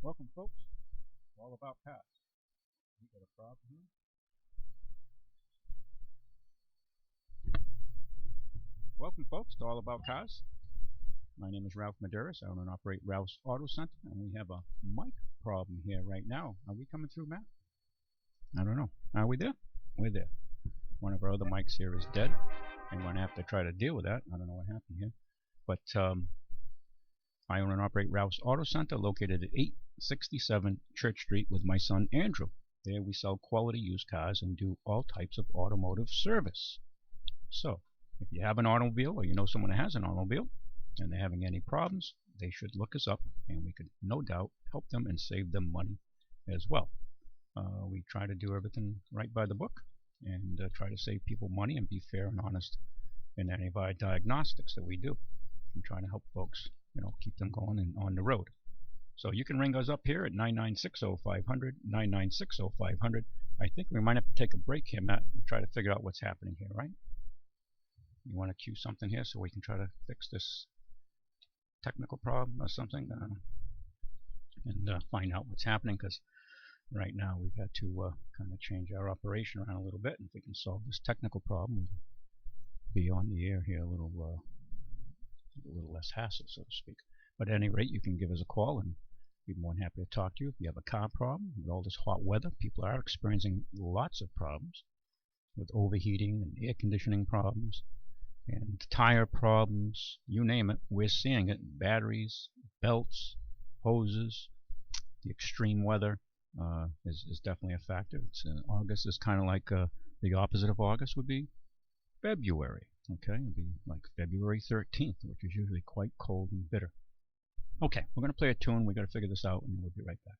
Welcome, folks. All about Pat. We got a problem here. Welcome, folks, to All About Cars. My name is Ralph Medeiros. I own and operate Ralph's Auto Center, and we have a mic problem here right now. Are we coming through, Matt? I don't know. Are we there? We're there. One of our other mics here is dead, and we're going to have to try to deal with that. I don't know what happened here. But I own and operate Ralph's Auto Center, located at 867 Church Street with my son Andrew. There we sell quality used cars and do all types of automotive service. So, if you have an automobile or you know someone that has an automobile and they're having any problems, they should look us up and we could no doubt help them and save them money as well. We try to do everything right by the book and try to save people money and be fair and honest in any of our diagnostics that we do and try to help folks, keep them going and on the road. So you can ring us up here at 9960500, 9960500. I think we might have to take a break here, Matt, and try to figure out what's happening here, right? You want to cue something here so we can try to fix this technical problem or something and find out what's happening, because right now we've had to kind of change our operation around a little bit, and if we can solve this technical problem, we'll be on the air here a little less hassle, so to speak. But at any rate, you can give us a call and we'd be more than happy to talk to you. If you have a car problem, with all this hot weather, people are experiencing lots of problems with overheating and air conditioning problems and tire problems, you name it, we're seeing it. Batteries, belts, hoses, the extreme weather is definitely a factor. August is kind of like the opposite of August would be February. Okay, it would be like February 13th, which is usually quite cold and bitter. Okay, we're going to play a tune. We've got to figure this out, and we'll be right back.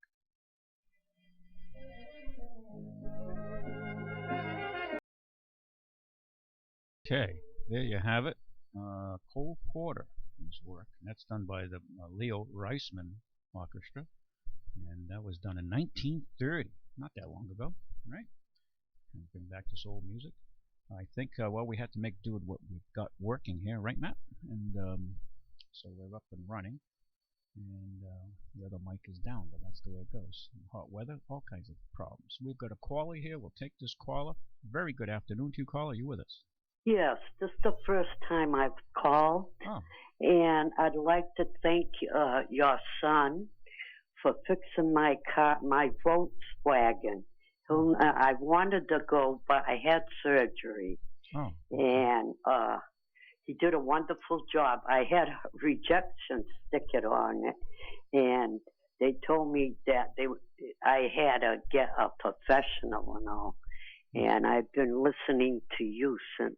Okay, there you have it. Cole Porter is work. And that's done by the Leo Reisman Orchestra, and that was done in 1930, not that long ago, right? And bring back to soul music. I think, we had to make do with what we've got working here, right, Matt? And so we're up and running. And the other mic is down, but that's the way it goes. In hot weather, all kinds of problems. We've got a caller here. We'll take this caller. Very good afternoon to you, caller. Are you with us? Yes, this is the first time I've called. Oh. And I'd like to thank your son for fixing my car, my Volkswagen. I wanted to go, but I had surgery. Oh. And he did a wonderful job. I had a rejection sticker on it, and they told me that I had to get a professional and all. And I've been listening to you since,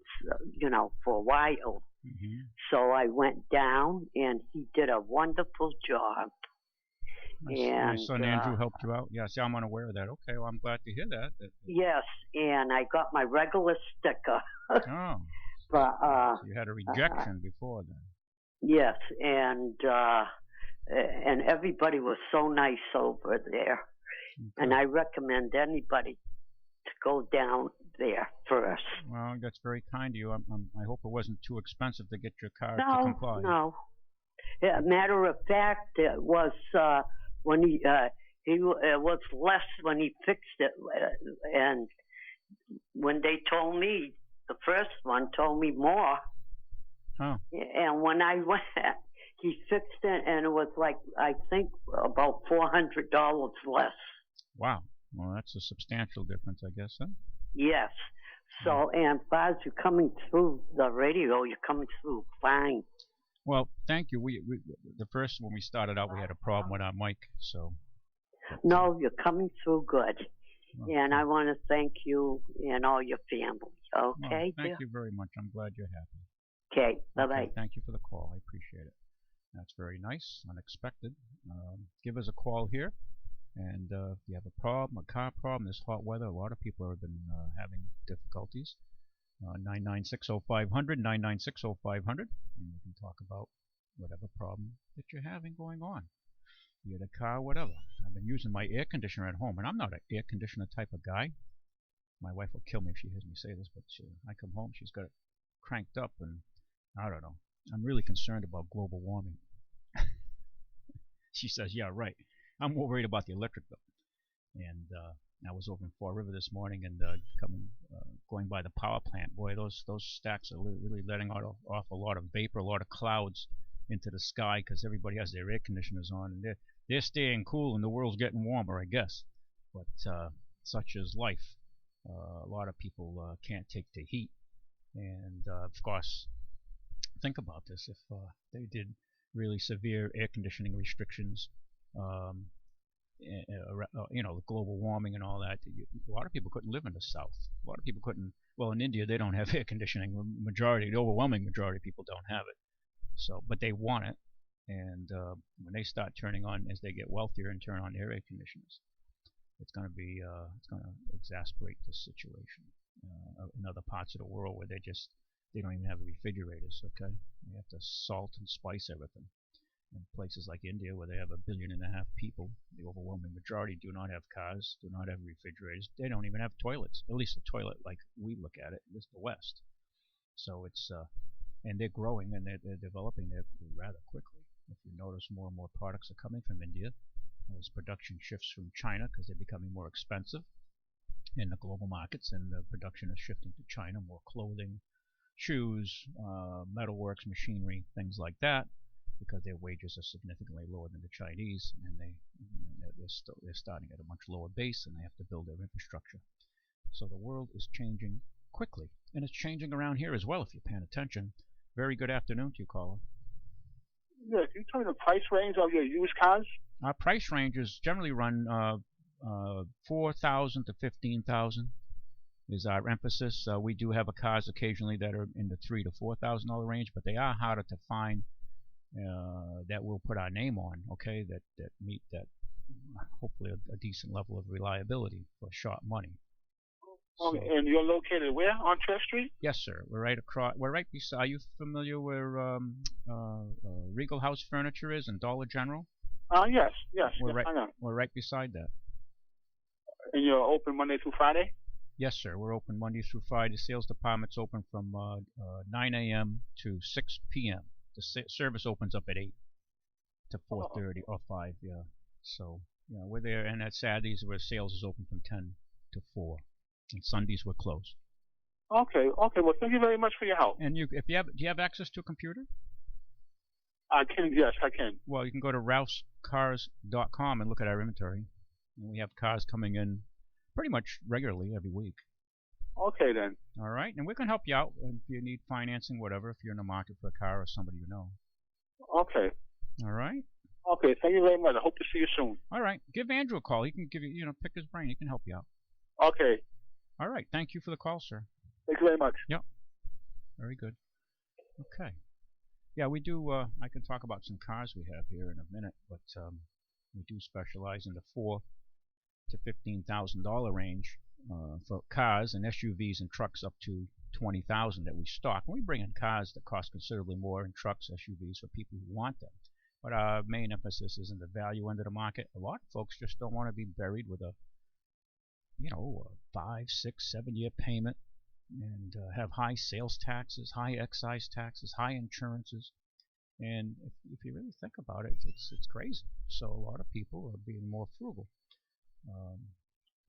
for a while. Mm-hmm. So I went down, and he did a wonderful job. My son Andrew helped you out? Yeah, see, I'm unaware of that. Okay, well, I'm glad to hear that. Yes, and I got my regular sticker. Oh. But so you had a rejection before then. Yes, and everybody was so nice over there. Okay. And I recommend anybody to go down there first. Well, that's very kind of you. I hope it wasn't too expensive to get your car to comply. No. Yeah, matter of fact, it was when he it was less when he fixed it, and when they told me, the first one told me more. Oh. And when I went, he fixed it, and it was like, I think, about $400 less. Wow. Well, that's a substantial difference, I guess, huh? Yes. So, and as far as you're coming through the radio, you're coming through fine. Well, thank you. We the first, when we started out, we had a problem with our mic, so. No, you're coming through good. Okay. And I want to thank you and all your family. Okay? Well, thank you very much. I'm glad you're happy. Okay. Bye-bye. Okay, thank you for the call. I appreciate it. That's very nice, unexpected. Give us a call here. And if you have a problem, a car problem, this hot weather, a lot of people have been having difficulties. 9960500, 9960500, and we can talk about whatever problem that you're having going on. You get a car, whatever. I've been using my air conditioner at home, and I'm not an air conditioner type of guy. My wife will kill me if she hears me say this, but I come home, she's got it cranked up, and I don't know. I'm really concerned about global warming. She says, yeah, right. I'm more worried about the electric bill. And I was over in Fall River this morning and going by the power plant. Boy, those stacks are really letting off a lot of vapor, a lot of clouds into the sky because everybody has their air conditioners on, and they're staying cool, and the world's getting warmer, I guess. But such is life. A lot of people can't take the heat, and of course, think about this: if they did really severe air conditioning restrictions, the global warming and all that, a lot of people couldn't live in the South. A lot of people couldn't. Well, in India, they don't have air conditioning. The overwhelming majority of people don't have it. So, but they want it, and when they start turning on, as they get wealthier and turn on their air conditioners, it's going to exasperate this situation in other parts of the world where they don't even have refrigerators. Okay, they have to salt and spice everything. In places like India, where they have 1.5 billion people, the overwhelming majority do not have cars, do not have refrigerators. They don't even have toilets. At least a toilet like we look at it. This is the West. So it's and they're growing and they're developing there rather quickly. If you notice, more and more products are coming from India as production shifts from China because they're becoming more expensive in the global markets, and the production is shifting to China, more clothing, shoes, metalworks, machinery, things like that, because their wages are significantly lower than the Chinese, and they're starting at a much lower base, and they have to build their infrastructure. So the world is changing quickly, and it's changing around here as well if you're paying attention. Very good afternoon to you, caller. Yeah, can you tell me the price range of your used cars? Our price ranges generally run $4,000 to $15,000 is our emphasis. We do have cars occasionally that are in the $3,000 to $4,000 range, but they are harder to find that we'll put our name on. Okay, that meet that hopefully a decent level of reliability for sharp money. So, and you're located where? On Church Street? Yes, sir. We're right across. We're right beside. Are you familiar where Regal House Furniture is and Dollar General? Yes, I know. We're right beside that. And you're open Monday through Friday? Yes, sir. We're open Monday through Friday. The sales department's open from 9 a.m. to 6 p.m. The service opens up at 8 to 4:30 or 5. Yeah. So we're there, and at Saturdays where sales is open from 10 to 4. And Sundays we're closed. Okay. Well, thank you very much for your help. And do you have access to a computer? Yes, I can. Well, you can go to RalphsCars.com and look at our inventory. And we have cars coming in pretty much regularly every week. Okay, then. All right, and we can help you out if you need financing, whatever, if you're in the market for a car or somebody you know. Okay. All right. Okay, thank you very much. I hope to see you soon. All right, give Andrew a call. He can give you, pick his brain. He can help you out. Okay. All right, thank you for the call, sir. Thank you very much. Yep. Very good. Okay. Yeah, we do. I can talk about some cars we have here in a minute, but we do specialize in the $4,000 to $15,000 range for cars and SUVs and trucks up to $20,000 that we stock. And we bring in cars that cost considerably more, and trucks, SUVs for people who want them. But our main emphasis is in the value end of the market. A lot of folks just don't want to be buried with a 5, 6, 7 year payment, and have high sales taxes, high excise taxes, high insurances. And if you really think about it, it's crazy. So a lot of people are being more frugal.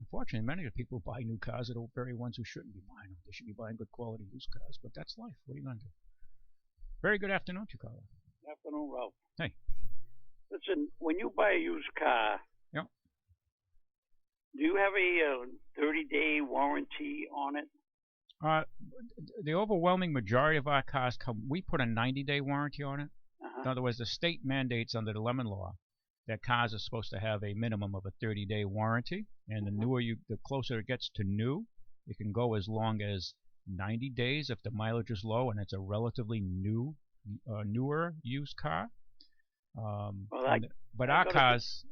Unfortunately, many of the people who buy new cars are the very ones who shouldn't be buying them. They should be buying good quality used cars, but that's life. What are you going to do? Very good afternoon to you, caller. Afternoon, Ralph. Hey. Listen, when you buy a used car, yeah, do you have a 30-day warranty on it? The overwhelming majority of our cars we put a 90-day warranty on it. In other words, the state mandates under the Lemon Law that cars are supposed to have a minimum of a 30-day warranty, and the closer it gets to new, it can go as long as 90 days if the mileage is low and it's a relatively newer used car. But our cars,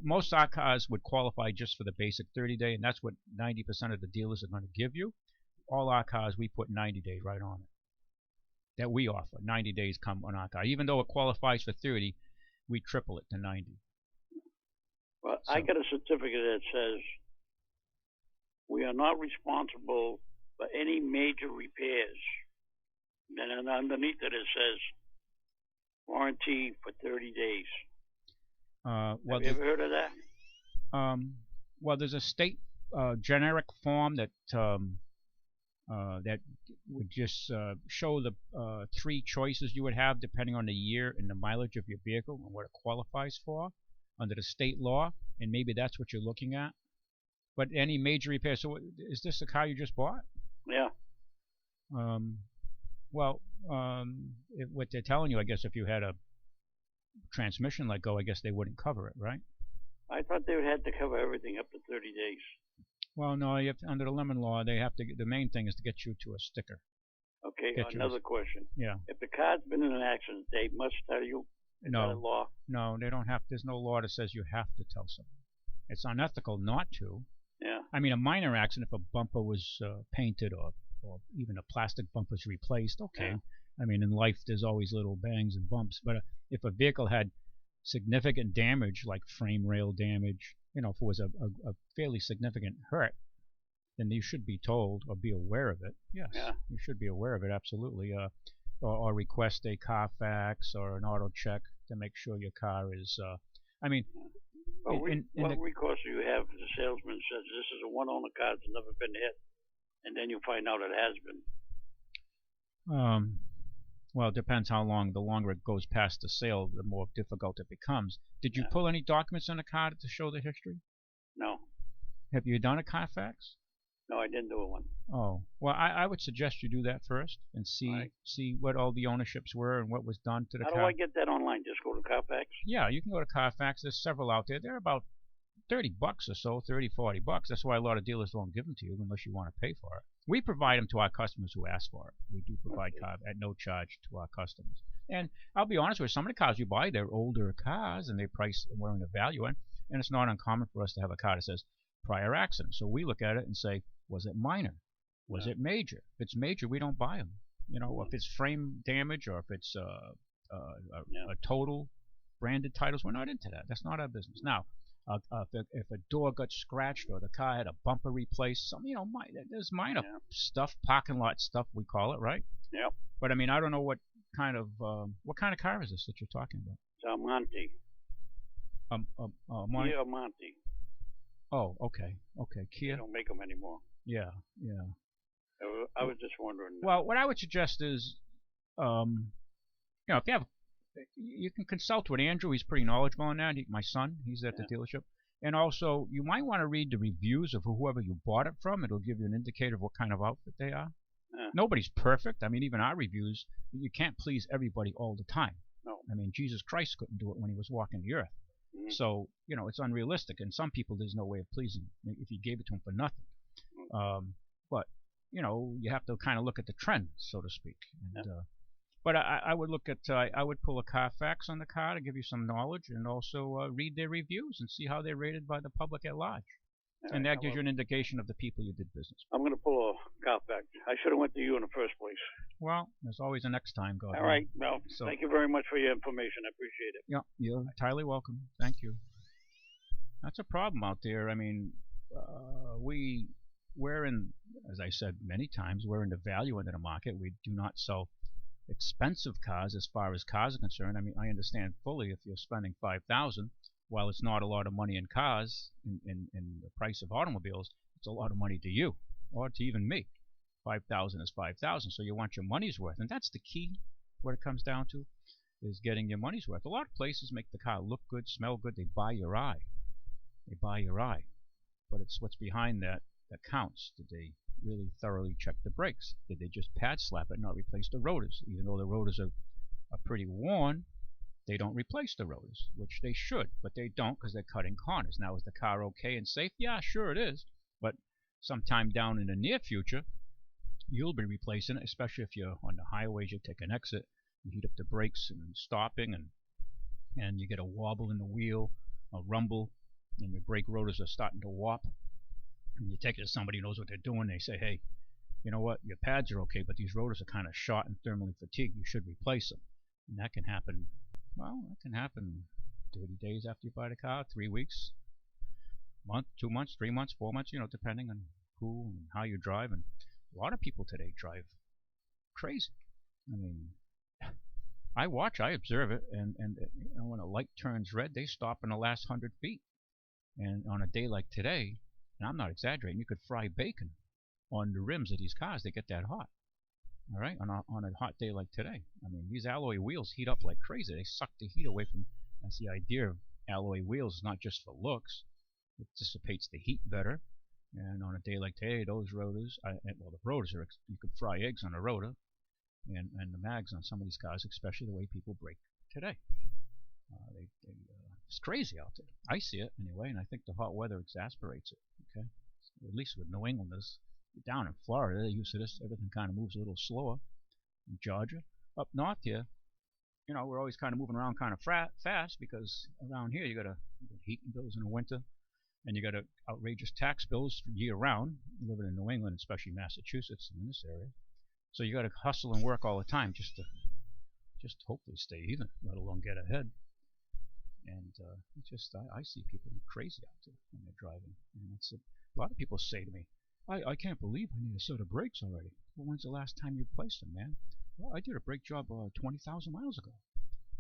most of our cars would qualify just for the basic 30-day, and that's what 90% of the dealers are going to give you. All our cars, we put 90 days right on it. That we offer 90 days come on our car, even though it qualifies for 30. We triple it to 90. Well, I got a certificate that says we are not responsible for any major repairs. And underneath it says warranty for 30 days. Well, Have you ever heard of that? well, there's a state generic form that that would just show the three choices you would have depending on the year and the mileage of your vehicle and what it qualifies for under the state law, and maybe that's what you're looking at. But any major repair. So, is this the car you just bought? Yeah. Well, what they're telling you, I guess, if you had a transmission let go, I guess they wouldn't cover it, right? I thought they would have to cover everything up to 30 days. Well, no, you have to, under the lemon law, they have to. The main thing is to get you to a sticker. Okay, Get you another question. Yeah. If the car's been in an accident, they must tell you. Is that a No, law? no, they don't have. There's no law that says you have to tell someone. It's unethical not to. Yeah. I mean, a minor accident, if a bumper was painted or even a plastic bumper's replaced, okay. Yeah. I mean, in life, there's always little bangs and bumps. But if a vehicle had significant damage, like frame rail damage, if it was a fairly significant hurt, then you should be told or be aware of it. Yes, Yeah. you should be aware of it, absolutely. Or request a Carfax or an auto check to make sure your car is. I mean, Well, what the, recourse do you have if the salesman says this is a one-owner car that's never been hit, and then you find out it has been? well, it depends how long. The longer it goes past the sale, the more difficult it becomes. Did you Yeah. pull any documents on the car to show the history? No. Have you done a Carfax? No, I didn't do one. Oh, well, I would suggest you do that first and Right. see what all the ownerships were and what was done to the How car. do I get that online? Just go to Carfax? Yeah, you can go to Carfax. There's several out there. They're about $30 or so, $30, $40. That's why a lot of dealers don't give them to you unless you want to pay for it. We provide them to our customers who ask for it. We do provide car at no charge to our customers. And I'll be honest with you, some of the cars you buy, they're older cars and they price we're in the value in, and it's not uncommon for us to have a car that says prior accident. So we look at it and say, was it minor? Was it major? If it's major, we don't buy them. If it's frame damage or if it's a total branded titles, we're not into that. That's not our business. Now, if a door got scratched or the car had a bumper replaced, there's minor stuff, parking lot stuff we call it, right? Yep. But I mean, I don't know what kind of car is this that you're talking about? It's a Monte. Monte? Kia Monte. Oh, okay, Kia. They don't make them anymore. Yeah. I was just wondering. Well, what I would suggest is, if you have, you can consult with Andrew. He's pretty knowledgeable on that. My son, he's at the dealership. And also, you might want to read the reviews of whoever you bought it from. It'll give you an indicator of what kind of outfit they are. Yeah. Nobody's perfect. I mean, even our reviews, you can't please everybody all the time. No. I mean, Jesus Christ couldn't do it when he was walking the earth. Mm-hmm. So, it's unrealistic. And some people, there's no way of pleasing if you gave it to them for nothing. But, you have to kind of look at the trend, so to speak. And, but I would look at, I would pull a Carfax on the car to give you some knowledge and also read their reviews and see how they're rated by the public at large. And that gives you an indication of the people you did business with. I'm going to pull a Carfax. I should have went to you in the first place. Well, there's always a next time, God. All right. Well, So- thank you very much for your information. I appreciate it. Yeah, you're entirely welcome. Thank you. That's a problem out there. I mean, we're in, as I said many times, we're in the value end of the market. We do not sell expensive cars as far as cars are concerned. I mean, I understand fully if you're spending $5,000, while it's not a lot of money in cars, in the price of automobiles, it's a lot of money to you or to even me. 5,000 is 5,000, so you want your money's worth, and that's the key. What it comes down to is getting your money's worth. A lot of places make the car look good, smell good. They buy your eye. They buy your eye, but it's what's behind that counts. Did they really thoroughly check the brakes? Did they just pad slap it, not replace the rotors? Even though the rotors are pretty worn, they don't replace the rotors, which they should, but they don't because they're cutting corners. Now, is the car okay and safe? Yeah, sure it is, but sometime down in the near future, you'll be replacing it, especially if you're on the highways, you take an exit, you heat up the brakes and stopping, and you get a wobble in the wheel, a rumble, and your brake rotors are starting to warp. And you take it to somebody who knows what they're doing, they say, hey, you know what, your pads are okay, but these rotors are kind of shot and thermally fatigued, you should replace them. And that can happen, 30 days after you buy the car, 3 weeks, month, 2 months, 3 months, 4 months, depending on who and how you drive. And a lot of people today drive crazy. I mean, I watch, I observe it, and you know, when a light turns red, they stop in the last 100 feet. And on a day like today, and I'm not exaggerating, you could fry bacon on the rims of these cars. They get that hot. All right, on a hot day like today. I mean, these alloy wheels heat up like crazy. They suck the heat away from. That's the idea of alloy wheels, not just for looks. It dissipates the heat better. And on a day like today, those rotors, well, the rotors are, you could fry eggs on a rotor, and the mags on some of these cars, especially the way people brake today. It's crazy out there. I see it anyway, and I think the hot weather exasperates it. Okay, at least with New Englanders. Down in Florida, they're used to this. Everything kind of moves a little slower. In Georgia, up north here, you know, we're always kind of moving around kind of fast because around here you got heating bills in the winter, and you got outrageous tax bills year round. Living in New England, especially Massachusetts and in this area, so you got to hustle and work all the time just to hopefully stay even, let alone get ahead. And I see people crazy out there when they're driving, and it's a lot of people say to me, I can't believe I need a set of brakes already. Well, when's the last time you replaced them, man? Well, I did a brake job 20,000 miles ago.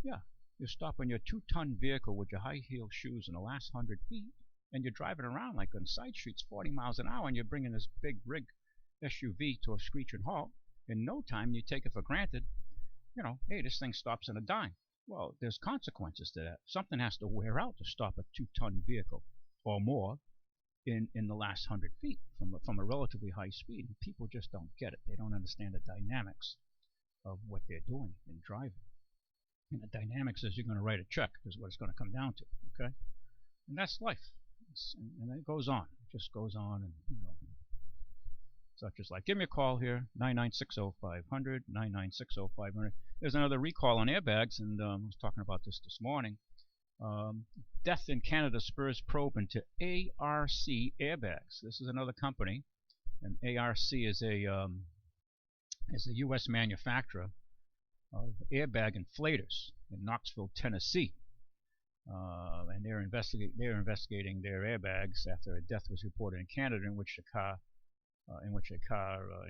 Yeah, you're stopping your 2-ton vehicle with your high-heel shoes in the last 100 feet, and you're driving around like on side streets 40 miles an hour, and you're bringing this big rig SUV to a screeching halt. In no time, you take it for granted, you know, hey, this thing stops in a dime. Well, there's consequences to that. Something has to wear out to stop a 2-ton vehicle or more in the last 100 feet from a relatively high speed. And people just don't get it. They don't understand the dynamics of what they're doing in driving. And the dynamics is you're going to write a check is what it's going to come down to. Okay, and that's life. And it goes on. It just goes on, and you know, such as like, give me a call here, 9960500, 9960500. There's another recall on airbags, and I was talking about this morning. Death in Canada spurs probe into ARC airbags. This is another company, and ARC is a U.S. manufacturer of airbag inflators in Knoxville, Tennessee, and they're investigating their airbags after a death was reported in Canada in which a car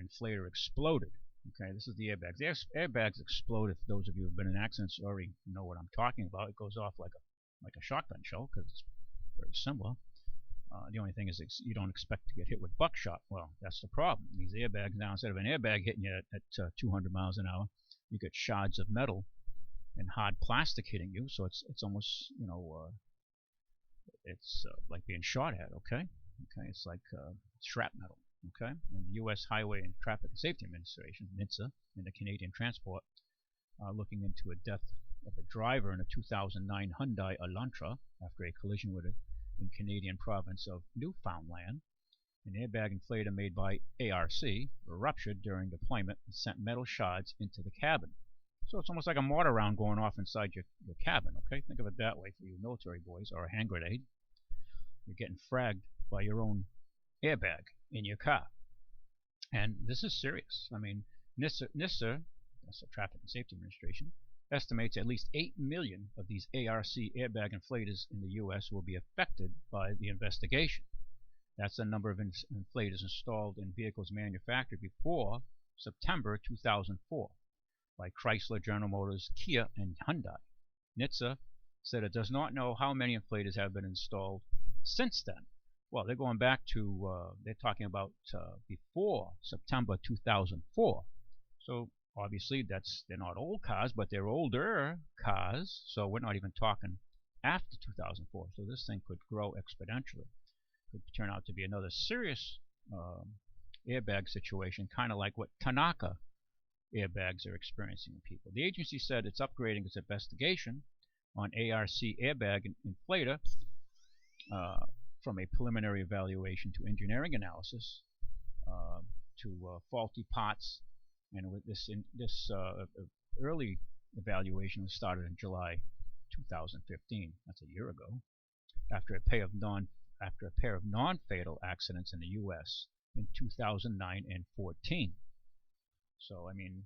inflator exploded. Okay, this is the airbags. The airbags explode. If those of you who have been in accidents already know what I'm talking about. It goes off like a shotgun shell because it's very similar. The only thing is you don't expect to get hit with buckshot. Well, that's the problem. These airbags now, instead of an airbag hitting you at 200 miles an hour, you get shards of metal and hard plastic hitting you. So it's almost, you know, it's like being shot at. Okay, it's like shrapnel. Okay, and the U.S. Highway and Traffic Safety Administration, NHTSA, and the Canadian Transport are looking into a death of a driver in a 2009 Hyundai Elantra after a collision with it in Canadian province of Newfoundland. An airbag inflator made by ARC ruptured during deployment and sent metal shards into the cabin. So it's almost like a mortar round going off inside your cabin. Okay, think of it that way for you military boys, or a hand grenade. You're getting fragged by your own airbag in your car, and this is serious. I mean, NHTSA, that's the Traffic and Safety Administration, estimates at least 8 million of these ARC airbag inflators in the U.S. will be affected by the investigation. That's the number of inflators installed in vehicles manufactured before September 2004 by Chrysler, General Motors, Kia, and Hyundai. NHTSA said it does not know how many inflators have been installed since then. Well, they're going back to, they're talking about before September 2004. So obviously they're not old cars, but they're older cars. So we're not even talking after 2004. So this thing could grow exponentially. Could turn out to be another serious airbag situation, kind of like what Tanaka airbags are experiencing in people. The agency said it's upgrading its investigation on ARC airbag inflator from a preliminary evaluation to engineering analysis to faulty parts, and with this early evaluation was started in July 2015. That's a year ago. After a pair of non-fatal accidents in the U.S. in 2009 and 14. So I mean,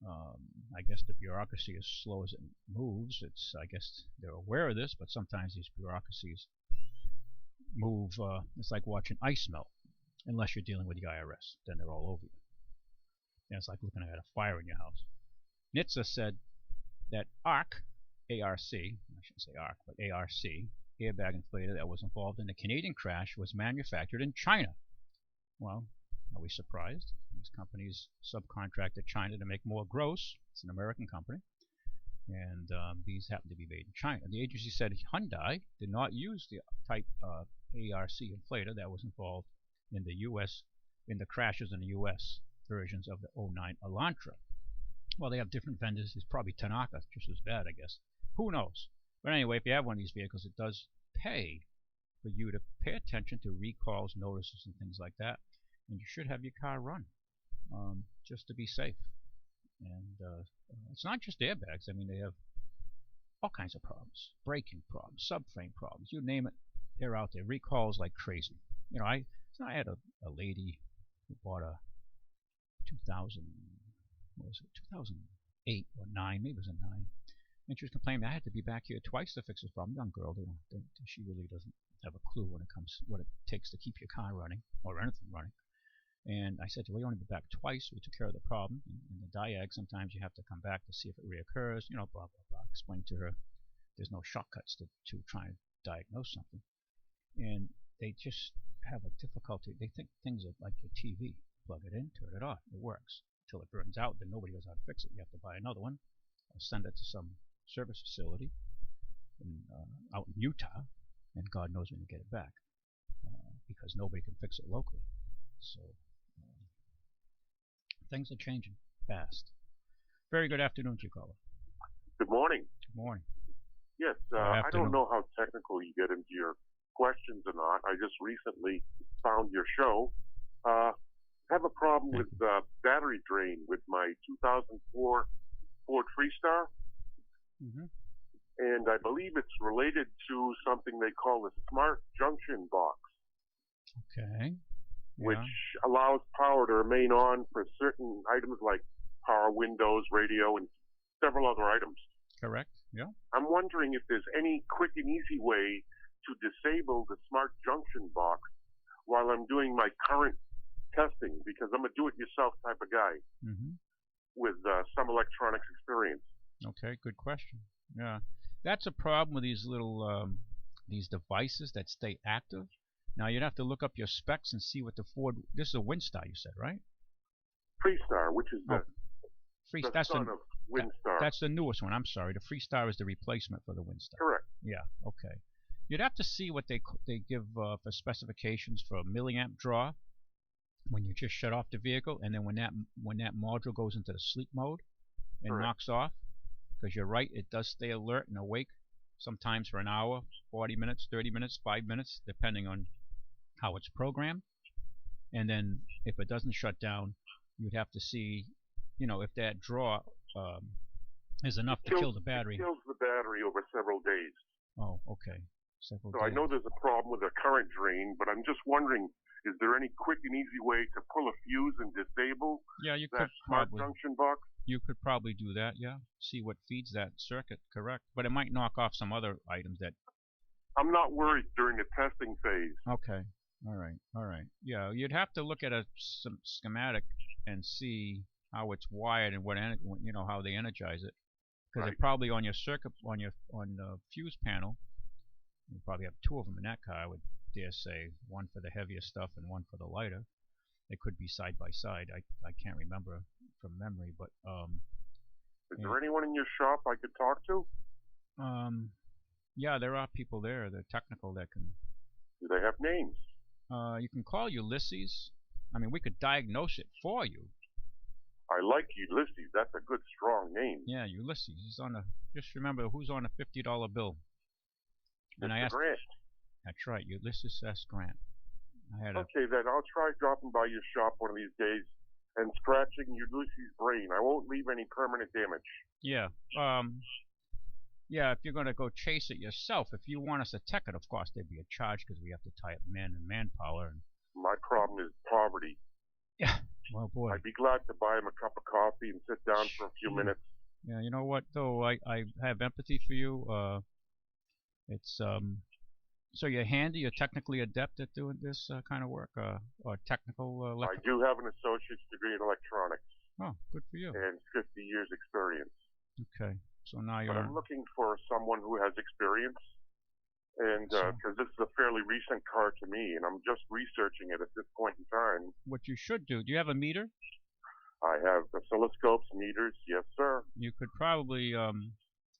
I guess the bureaucracy, as slow as it moves, I guess they're aware of this, but sometimes these bureaucracies move, it's like watching ice melt, unless you're dealing with the IRS. Then they're all over you. And it's like looking at a fire in your house. NHTSA said that ARC, A-R-C, I shouldn't say ARC, but A-R-C, airbag inflator that was involved in the Canadian crash was manufactured in China. Well, are we surprised? These companies subcontract to China to make more gross. It's an American company. And these happen to be made in China. The agency said Hyundai did not use the type ARC inflator that was involved in the U.S. in the crashes in the U.S. versions of the 09 Elantra. Well, they have different vendors. It's probably Tanaka, just as bad, I guess. Who knows? But anyway, if you have one of these vehicles, it does pay for you to pay attention to recalls, notices, and things like that. And you should have your car run just to be safe. And it's not just airbags. I mean, they have all kinds of problems. Braking problems, subframe problems. You name it, they're out there. Recalls like crazy. You know, I had a lady who bought a 2008 or 9, maybe it was a 9. And she was complaining, I had to be back here twice to fix this problem. Young girl, she really doesn't have a clue when it comes what it takes to keep your car running or anything running. And I said to her, we only been back twice. We took care of the problem. In the diag, sometimes you have to come back to see if it reoccurs. You know, blah, blah, blah. Explain to her there's no shortcuts to try and diagnose something. And they just have a difficulty. They think things are like your TV. Plug it in, turn it off. It works. Until it burns out, then nobody knows how to fix it. You have to buy another one or send it to some service facility out in Utah, and God knows when you get it back because nobody can fix it locally. So things are changing fast. Very good afternoon to you, caller. Good morning. Good morning. Yes, I don't know how technical you get into your questions or not. I just recently found your show. I have a problem with battery drain with my 2004 Ford Freestar. Mm-hmm. And I believe it's related to something they call the Smart Junction Box. Okay. Which allows power to remain on for certain items like power windows, radio, and several other items. Correct, yeah. I'm wondering if there's any quick and easy way to disable the Smart Junction Box while I'm doing my current testing, because I'm a do-it-yourself type of guy with some electronics experience. Okay, good question. Yeah, that's a problem with these little these devices that stay active. Now you'd have to look up your specs and see what the Ford. This is a Windstar, you said, right? Freestar, which is the son of Windstar. That's the newest one. I'm sorry. The Freestar is the replacement for the Windstar. Correct. Yeah. Okay. You'd have to see what they give for specifications for a milliamp draw when you just shut off the vehicle, and then when that module goes into the sleep mode and knocks off. Because you're right, it does stay alert and awake sometimes for an hour, 40 minutes, 30 minutes, 5 minutes, depending on how it's programmed. And then if it doesn't shut down, you'd have to see, if that draw is enough to kill the battery. It kills the battery over several days. Oh, okay. Several days. I know there's a problem with a current drain, but I'm just wondering, is there any quick and easy way to pull a fuse and disable that Smart Junction Box? You could probably do that, yeah. See what feeds that circuit, correct. But it might knock off some other items that... I'm not worried during the testing phase. Okay. All right. Yeah, you'd have to look at some schematic and see how it's wired and how they energize it. Because they're probably on your circuit, on the fuse panel. You probably have two of them in that car, I would dare say. One for the heavier stuff and one for the lighter. They could be side by side. I can't remember from memory, but is there anyone in your shop I could talk to? Yeah, there are people there. They're technical that can. Do they have names? You can call Ulysses. I mean, we could diagnose it for you. I like Ulysses. That's a good, strong name. Yeah, Ulysses. He's on a. Just remember who's on a $50 bill. And I asked. Grant. That's right, Ulysses S. Grant. Okay, then I'll try dropping by your shop one of these days and scratching Ulysses' brain. I won't leave any permanent damage. Yeah. Yeah, if you're going to go chase it yourself, if you want us to tech it, of course, there'd be a charge because we have to tie up men and manpower. My problem is poverty. Yeah. Well, boy. I'd be glad to buy him a cup of coffee and sit down for a few minutes. Yeah, you know what, though? I have empathy for you. It's So you're handy, you're technically adept at doing this kind of work, or technical I do have an associate's degree in electronics. Oh, good for you. And 50 years experience. Okay. So now But you're. I'm looking for someone who has experience, and So because this is a fairly recent car to me, and I'm just researching it at this point in time. what you should do. Do you have a meter? I have oscilloscopes, meters. Yes, sir. You could probably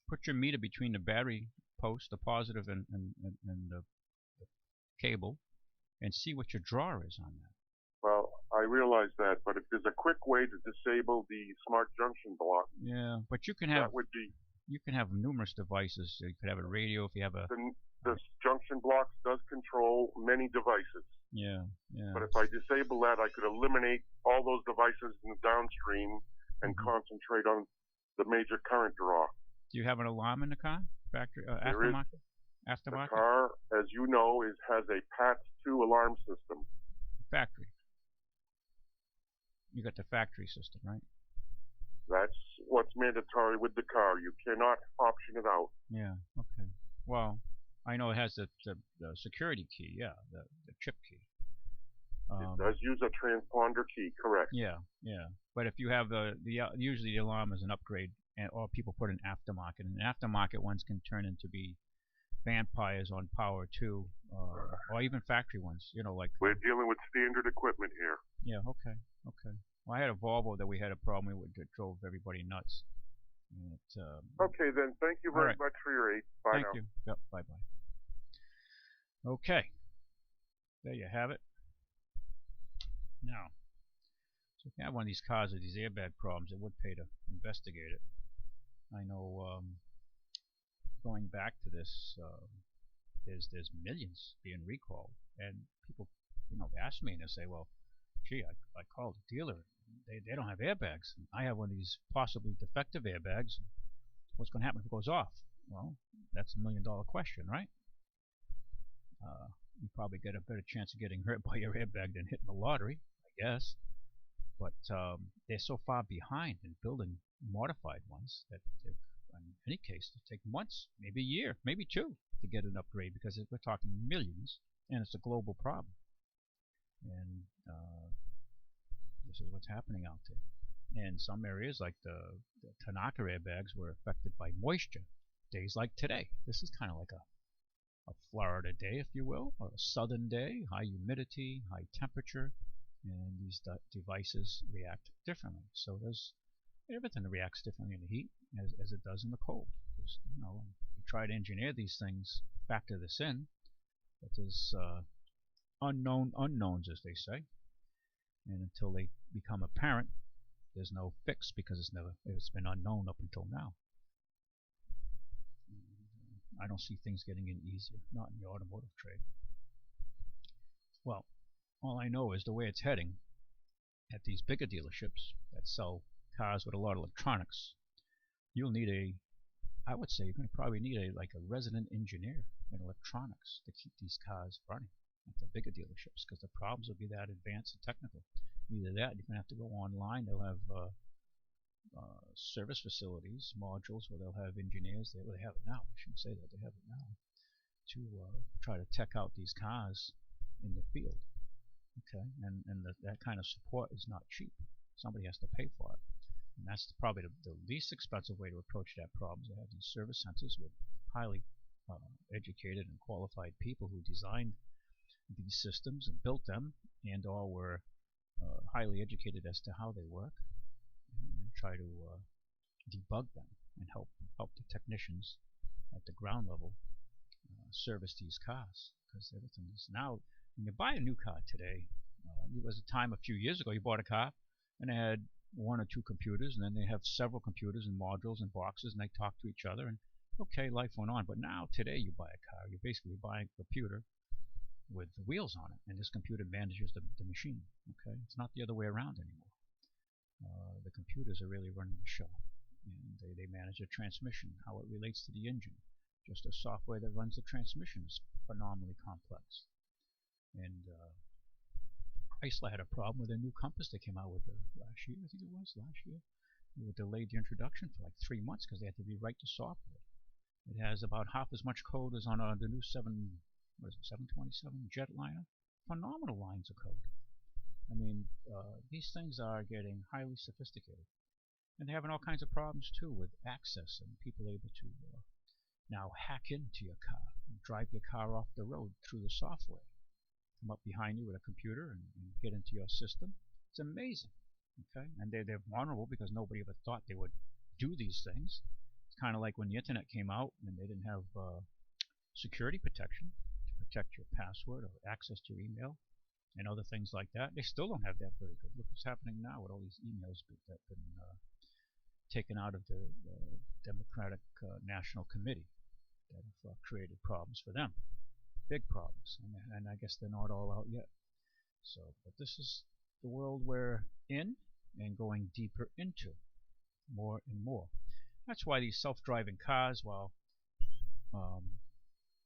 put your meter between the battery post, the positive and the cable, and see what your draw is on that. Well, I realize that, but if there's a quick way to disable the smart junction block, Yeah, but you can have that would be numerous devices. You could have a radio if you have a. the junction blocks does control many devices. Yeah, yeah. But if I disable that, I could eliminate all those devices in the downstream and concentrate on the major current draw. Do you have an alarm in the car? Factory There is. aftermarket? The Aftermarket? car, as you know, has a PATS-2 alarm system. Factory. You got the factory system, right? That's what's mandatory with the car. You cannot option it out. Yeah. Okay. Well, I know it has the security key. Yeah, the chip key. It does use a transponder key, correct? Yeah, yeah. But if you have usually the alarm is an upgrade, or people put an aftermarket. And aftermarket ones can turn into be vampires on power too, or even factory ones. You know, like we're dealing with standard equipment here. Yeah. Okay. Okay. Well, I had a Volvo that we had a problem with that drove everybody nuts. And okay, then. Thank you very much for your aid. Bye Thank now. you. Yep. Bye bye. Okay. There you have it. Now, so if you have one of these cars with these airbag problems, it would pay to investigate it. I know going back to this, there's millions being recalled, and people, ask me and they say, well, gee, I called the dealer, they don't have airbags. I have one of these possibly defective airbags. What's going to happen if it goes off? Well, that's $1 million question, right? You probably get a better chance of getting hurt by your airbag than hitting the lottery, I guess. But they're so far behind in building modified ones that in any case it take months, maybe a year, maybe two to get an upgrade, because we're talking millions, and it's a global problem. And this is what's happening out there. And some areas, like the Tanaka airbags, were affected by moisture. Days like today. This is kind of like a Florida day, if you will, or a southern day, high humidity, high temperature, and these devices react differently. So everything reacts differently in the heat as it does in the cold. Because, we try to engineer these things, factor this in, but there's unknown unknowns, as they say, and until they become apparent, there's no fix, because it's been unknown up until now. I don't see things getting any easier, not in the automotive trade. Well, all I know is the way it's heading at these bigger dealerships that sell cars with a lot of electronics, you'll need I would say you're going to probably need a resident engineer in electronics to keep these cars running at the bigger dealerships, because the problems will be that advanced and technical. Either that, you're going to have to go online. They'll have service facilities, modules, where they'll have engineers. They have it now. I shouldn't say that. They have it now to try to tech out these cars in the field. Okay, and that kind of support is not cheap. Somebody has to pay for it, and that's probably the least expensive way to approach that problem. They have these service centers with highly educated and qualified people who designed these systems and built them, and all were highly educated as to how they work, and try to debug them and help the technicians at the ground level service these cars, because everything is now. When you buy a new car today, there was a time a few years ago you bought a car and they had one or two computers, and then they have several computers and modules and boxes, and they talk to each other, and okay, life went on. But now today you buy a car, you're basically buying a computer with the wheels on it, and this computer manages the machine. Okay, it's not the other way around anymore. The computers are really running the show, and they manage the transmission, how it relates to the engine. Just the software that runs the transmission is phenomenally complex. And Chrysler had a problem with a new Compass they came out with last year. I think it was last year. They delayed the introduction for like 3 months because they had to rewrite the software. It has about half as much code as on the new 727 jetliner. Phenomenal lines of code. I mean, these things are getting highly sophisticated. And they're having all kinds of problems too with access and people able to now hack into your car and drive your car off the road through the software. Come up behind you with a computer and get into your system. It's amazing. Okay, and they're vulnerable because nobody ever thought they would do these things. It's kind of like when the internet came out and they didn't have security protection to protect your password or access to your email and other things like that. They still don't have that very good. Look what's happening now with all these emails that have been taken out of the Democratic National Committee that have created problems for them. Big problems, and I guess they're not all out yet. So, but this is the world we're in and going deeper into more and more. That's why these self-driving cars, well,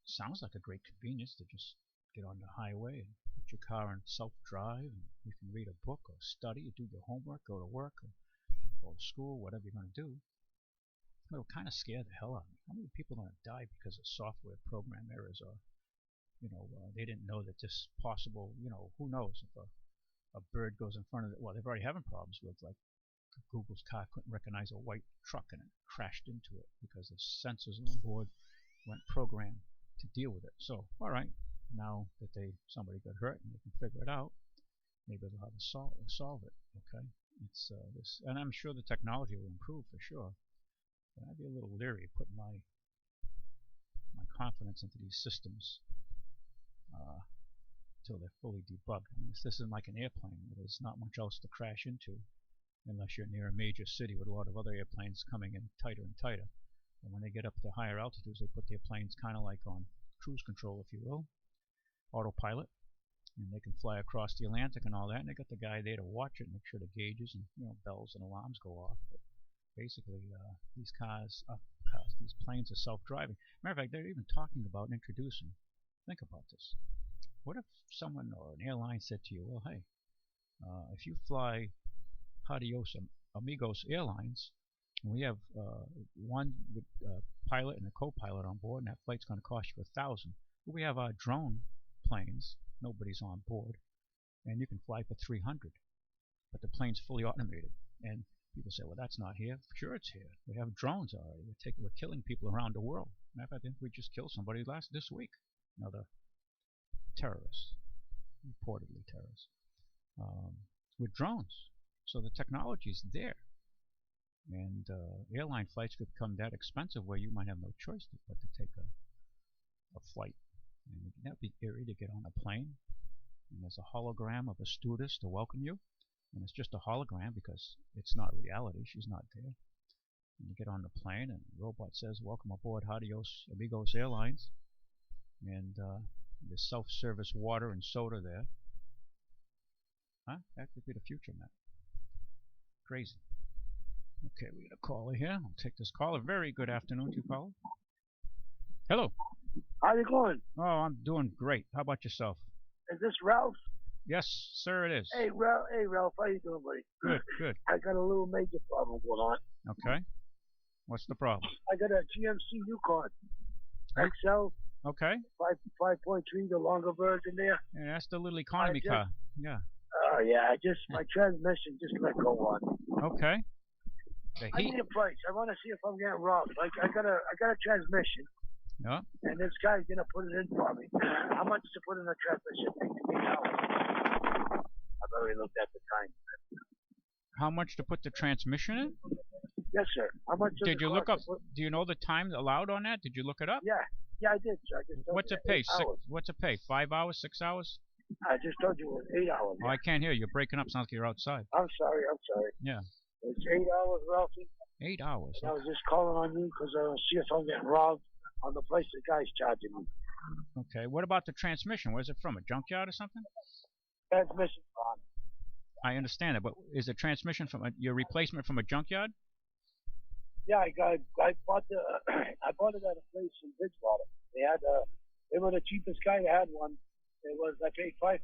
sounds like a great convenience to just get on the highway and put your car in self-drive, and you can read a book or study or do your homework, go to work or go to school, whatever you're going to do. It'll kind of scare the hell out of me. How many people are going to die because of software program errors, or they didn't know that this possible, who knows if a bird goes in front of it. Well, they're already having problems with, like, Google's car couldn't recognize a white truck and it crashed into it because the sensors on board weren't programmed to deal with it. So, all right, now that somebody got hurt and they can figure it out, maybe they'll have to solve it. Okay, it's this, and I'm sure the technology will improve for sure. But I'd be a little leery of putting my confidence into these systems until they're fully debugged. I mean, this isn't like an airplane. There's not much else to crash into unless you're near a major city with a lot of other airplanes coming in tighter and tighter. And when they get up to higher altitudes, they put their planes kind of like on cruise control, if you will, autopilot, and they can fly across the Atlantic and all that, and they got the guy there to watch it and make sure the gauges and bells and alarms go off. But basically, these planes are self-driving. Matter of fact, they're even talking about introducing. Think about this. What if someone or an airline said to you, well, hey, if you fly Adios Amigos Airlines, and we have one with pilot and a co-pilot on board, and that flight's going to cost you $1,000. But we have our drone planes, nobody's on board, and you can fly for $300. But the plane's fully automated. And people say, well, that's not here. Sure, it's here. We have drones already. We're killing people around the world. Matter of fact, I think we just killed somebody this week. Another terrorist, reportedly terrorist, with drones. So the technology's there. And airline flights could become that expensive where you might have no choice but to take a flight. And that'd be eerie to get on a plane, and there's a hologram of a stewardess to welcome you. And it's just a hologram because it's not reality. She's not there. And you get on the plane, and the robot says, welcome aboard Adios Amigos Airlines. And there's self-service water and soda there. Huh? That could be the future, man. Crazy. Okay, we got a caller here. I'll take this caller. Very good afternoon to you, caller. Hello. How you going? Oh, I'm doing great. How about yourself? Is this Ralph? Yes, sir, it is. Hey, Ralph, how you doing, buddy? Good, good. I got a little major problem going on. Okay. What's the problem? I got a GMC Yukon XL. Okay. 5.3, the longer version there. Yeah, that's the little economy car. Yeah. Oh, yeah, my transmission just let go on. Okay. I need a price. I want to see if I'm getting robbed. Like, I got a transmission. Yeah. And this guy's going to put it in for me. How much to put in the transmission? I've already looked at the time. How much to put the transmission in? Yes, sir. How much did you look up? Do you know the time allowed on that? Did you look it up? Yeah, I did, sir. What's it pay? What's it pay? 5 hours? 6 hours? I just told you it was 8 hours. Oh, I can't hear you. You're breaking up. Sounds like you're outside. I'm sorry. Yeah. It's 8 hours, Ralphie. 8 hours. I was just calling on you because I want to see if I'm getting robbed on the price the guy's charging me. Okay. What about the transmission? Where's it from? A junkyard or something? Transmission's gone. I understand it, but is the transmission from your replacement from a junkyard? Yeah, I bought I bought it at a place in Bridgewater. They were the cheapest guy that had one. It was, I paid $550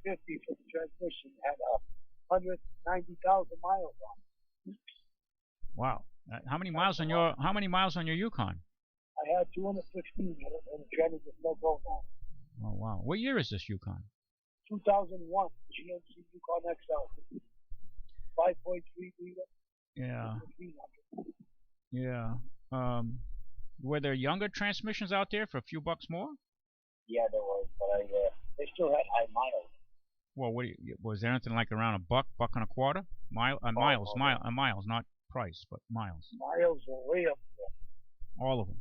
for the transmission. It had 190,000 miles on it. Wow. How many miles on your Yukon? I had 215 in it, and the trailer just let go now. Oh wow. What year is this Yukon? 2001 GMC Yukon XL. 5.3 liter. Yeah. Yeah. Were there younger transmissions out there for a few bucks more? Yeah, there was, but they still had high miles. Well, was there anything like around a buck and a quarter? Miles, not price, but miles. Miles were way up there. All of them.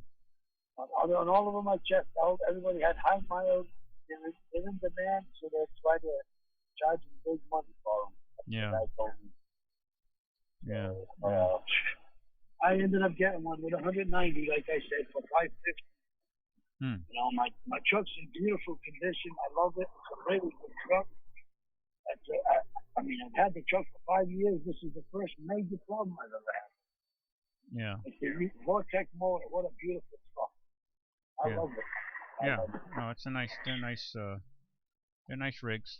On all of them I checked out, everybody had high miles. They're in demand, so they try to charge them big money for them. Yeah. Yeah. I ended up getting one with 190, like I said, for $550. You know, my truck's in beautiful condition. I love it. It's a really good truck. I mean, I've had the truck for 5 years. This is the first major problem I've ever had. Yeah. It's the Vortec motor. What a beautiful truck. I love it. No, it's they're nice rigs.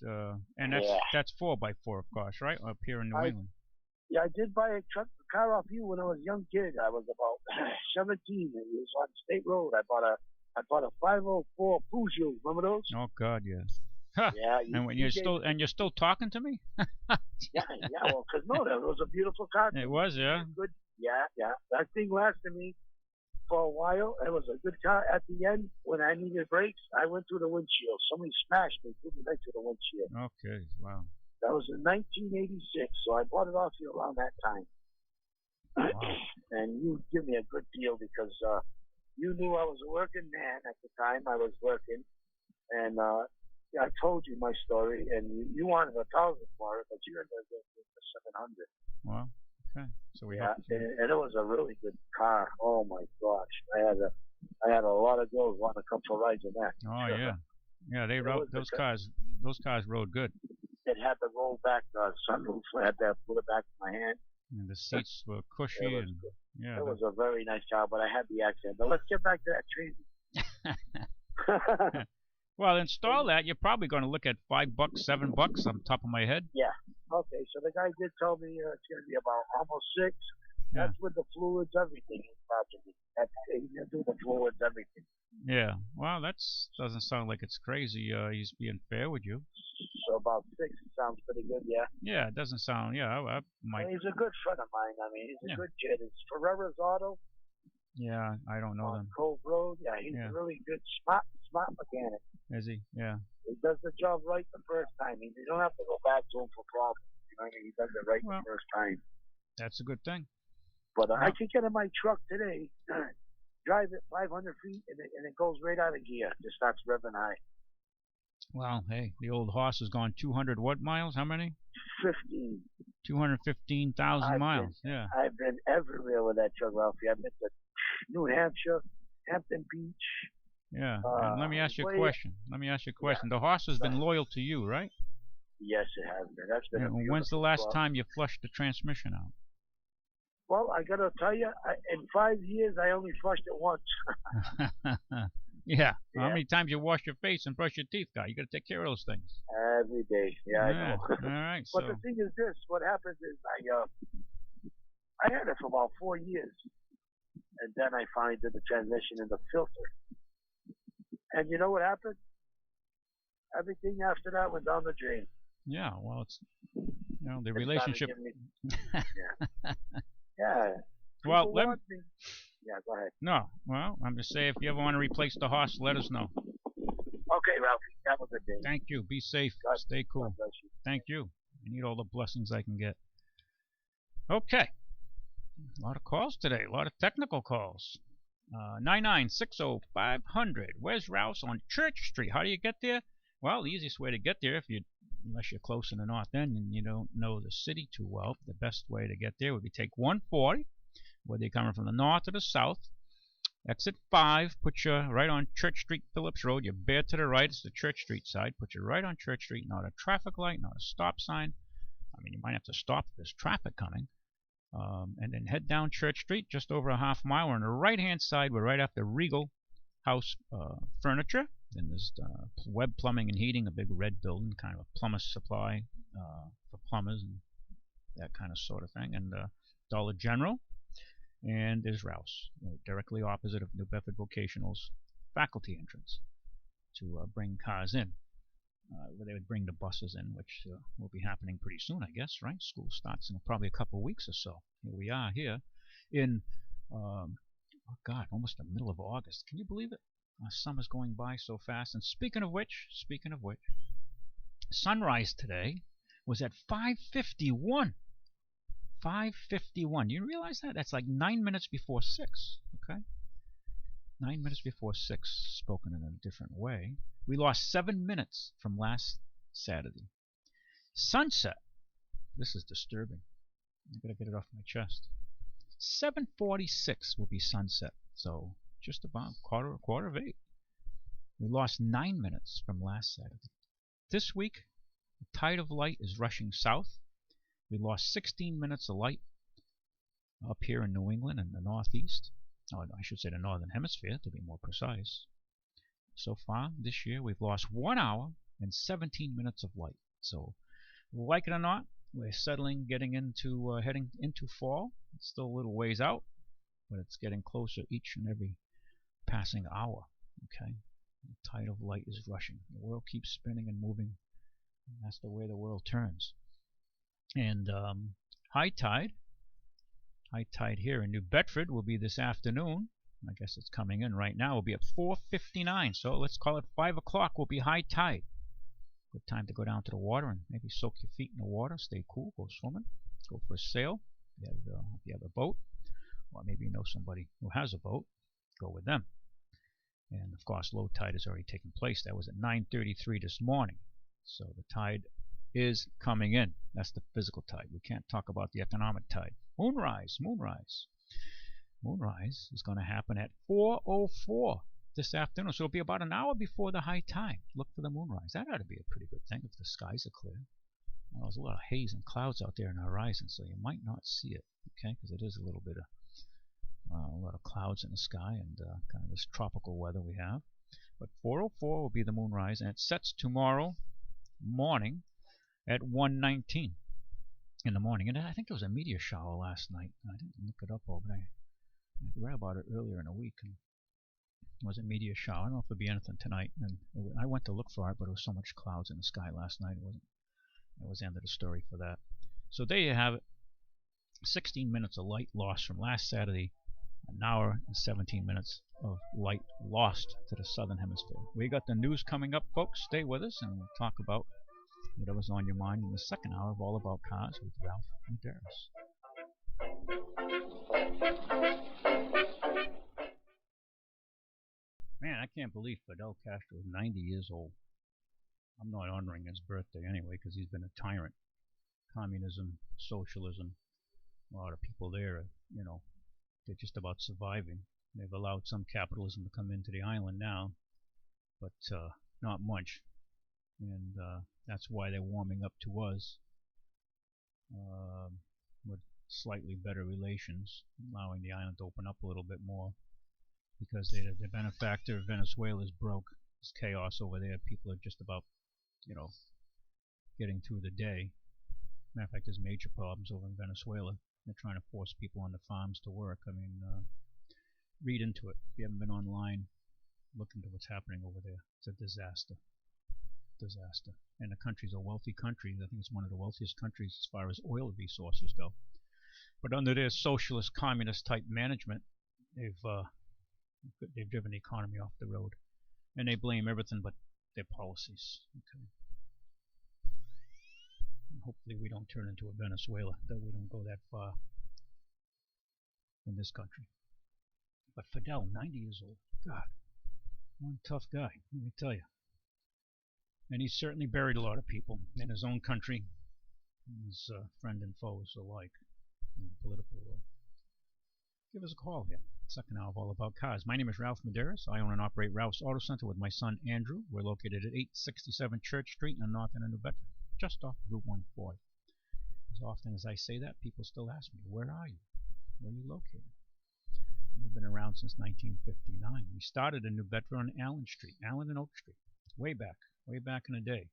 And that's 4x4, of course, right? Up here in New England. Yeah, I did buy a car off you when I was a young kid. I was about 17. It was on State Road. I bought a 504 Peugeot. Remember those? Oh God, yes. Yeah. You're still talking to me? yeah. Well, because that was a beautiful car. It was, yeah. Good. Yeah. That thing lasted me for a while. It was a good car. At the end, when I needed brakes, I went through the windshield. Somebody smashed me, put me right through the windshield. Okay, wow. That was in 1986, so I bought it off you around that time. Wow. And you give me a good deal because you knew I was a working man at the time. I was working, and I told you my story, and you wanted $1,000 for it, but you ended up getting it for $700. Wow. Okay. So and it was a really good car. Oh my gosh, I had a lot of girls wanting to come for rides in that. Oh yeah. Yeah, they rode those cars rode good. It had the roll back sunroof. I had to put it back in my hand. And the seats were cushy. It was a very nice car, but I had the accident. But let's get back to that training. Well, install that. You're probably going to look at $5, $7 on top of my head. Yeah. Okay. So the guy did tell me it's going to be about almost $6. Yeah. That's with the fluids, everything. He's going to do the fluids, everything. Yeah. Well, that doesn't sound like it's crazy. He's being fair with you. So about $6 sounds pretty good, yeah. Yeah, it doesn't sound. Yeah, I might. He's a good friend of mine. I mean, he's a good kid. It's Ferrera's Auto. Yeah, I don't know them. Cove Road. Yeah, he's a really good, smart mechanic. Is he? Yeah. He does the job right the first time. You don't have to go back to him for problems. You know what I mean? He does it right the first time. That's a good thing. But I could get in my truck today, drive it 500 feet, and it goes right out of gear. Just starts revving high. Well, hey, the old horse has gone 200 what miles? How many? 15. 215,000 miles. Yeah. I've been everywhere with that truck, Ralphie. I've been to New Hampshire, Hampton Beach. Yeah. And let me ask you a question. The horse has been loyal to you, right? Yes, it has been. That's been. When's the last time you flushed the transmission out? Well, I got to tell you, in 5 years, I only flushed it once. Yeah. How many times you wash your face and brush your teeth, guy? You got to take care of those things. Every day. Yeah, I know. All right. But the thing is this: what happens is I had it for about 4 years, and then I finally did the transmission in the filter. And you know what happened? Everything after that went down the drain. Yeah. Well, it's the relationship. Yeah. Well, Yeah, go ahead. No, well, I'm just saying, if you ever want to replace the horse, let us know. Okay, Ralphie. Have a good day. Thank you. Be safe. Stay cool. Thank you. I need all the blessings I can get. Okay. A lot of calls today. A lot of technical calls. 9960500. Where's Rouse on Church Street? How do you get there? Well, the easiest way to get there, unless you're close in the north end and you don't know the city too well, the best way to get there would be take 140, whether you're coming from the north or the south. Exit 5, put you right on Church Street, Phillips Road. You bear to the right, it's the Church Street side. Put you right on Church Street, not a traffic light, not a stop sign. I mean, you might have to stop if there's traffic coming. And then head down Church Street, just over a half mile. On the right-hand side, we're right after Regal House Furniture. Then there's Webb Plumbing and Heating, a big red building, kind of a plumber's supply for plumbers and that kind of sort of thing. And Dollar General. And there's Rouse, directly opposite of New Bedford Vocational's faculty entrance to bring cars in. where they would bring the buses in, which will be happening pretty soon, I guess, right? School starts in probably a couple of weeks or so. Here we are here in, oh God, almost the middle of August. Can you believe it? Summer's going by so fast. And speaking of which, sunrise today was at 5:51. 5:51. You realize that? That's like 9 minutes before 6. Okay? 9 minutes before 6, spoken in a different way. We lost 7 minutes from last Saturday. Sunset. This is disturbing. I gotta get it off my chest. 7:46 will be sunset. So just about quarter of 8. We lost 9 minutes from last Saturday. This week, the tide of light is rushing south. We lost 16 minutes of light up here in New England and the Northeast. Oh, I should say the Northern Hemisphere, to be more precise. So far this year, we've lost 1 hour and 17 minutes of light. So, like it or not, we're heading into fall. It's still a little ways out, but it's getting closer each and every passing hour. Okay, the tide of light is rushing. The world keeps spinning and moving. And that's the way the world turns. And high tide here in New Bedford will be this afternoon. I guess it's coming in right now. Will be at 4:59. So let's call it 5 o'clock. Will be high tide. Good time to go down to the water and maybe soak your feet in the water. Stay cool. Go swimming. Go for a sail. If you have a boat, or maybe you know somebody who has a boat, go with them. And of course, low tide has already taken place. That was at 9:33 this morning. So the tide is coming in. That's the physical tide. We can't talk about the economic tide. Moonrise is going to happen at 4:04 this afternoon. So it'll be about an hour before the high tide. Look for the moonrise. That ought to be a pretty good thing if the skies are clear. Well, there's a lot of haze and clouds out there in the horizon, so you might not see it, okay, because it is a little bit of a lot of clouds in the sky and kind of this tropical weather we have. But 4:04 will be the moonrise, and it sets tomorrow morning at 1:19 in the morning. And I think there was a meteor shower last night. I didn't look it up, but I read about it earlier in the week, and it was a meteor shower. I don't know if there'll be anything tonight. And I went to look for it, but there was so much clouds in the sky last night. It was the end of the story for that. So there you have it. 16 minutes of light lost from last Saturday. An hour and 17 minutes of light lost to the southern hemisphere. We got the news coming up, folks. Stay with us, and we'll talk about whatever's on your mind in the second hour of All About Cars with Ralph Medeiros. Man, I can't believe Fidel Castro is 90 years old. I'm not honoring his birthday anyway because he's been a tyrant. Communism, socialism, a lot of people there, they're just about surviving. They've allowed some capitalism to come into the island now, but not much. And that's why they're warming up to us with slightly better relations, allowing the island to open up a little bit more, because the benefactor, Venezuela, is broke. There's chaos over there. People are just about, getting through the day. Matter of fact, there's major problems over in Venezuela. They're trying to force people on the farms to work. I mean, read into it. If you haven't been online, look into what's happening over there. It's a disaster. And the country's a wealthy country. I think it's one of the wealthiest countries as far as oil resources go. But under their socialist, communist type management, they've driven the economy off the road, and they blame everything but their policies. Okay. And hopefully we don't turn into a Venezuela, that we don't go that far in this country. But Fidel, 90 years old, God, one tough guy, let me tell you. And he's certainly buried a lot of people in his own country, and his friend and foes alike in the political world. Give us a call here. Second hour of All About Cars. My name is Ralph Medeiros. I own and operate Ralph's Auto Center with my son Andrew. We're located at 867 Church Street in the north end of New Bedford, just off Route 140. As often as I say that, people still ask me, where are you? Where are you located? We've been around since 1959. We started in New Bedford on Allen Street, Allen and Oak Street, way back in the day,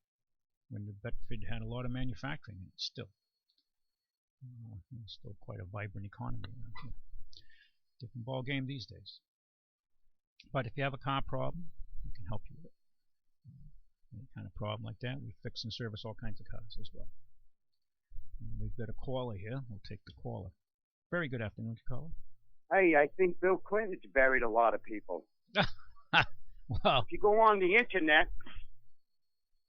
when New Bedford had a lot of manufacturing in it still. It's still quite a vibrant economy around here. Different ball game these days. But if you have a car problem, we can help you with it. any kind of problem like that. We fix and service all kinds of cars as well. And we've got a caller here. We'll take the caller. Very good afternoon, caller. Hey, I think Bill Clinton's buried a lot of people. Well, if you go on the internet,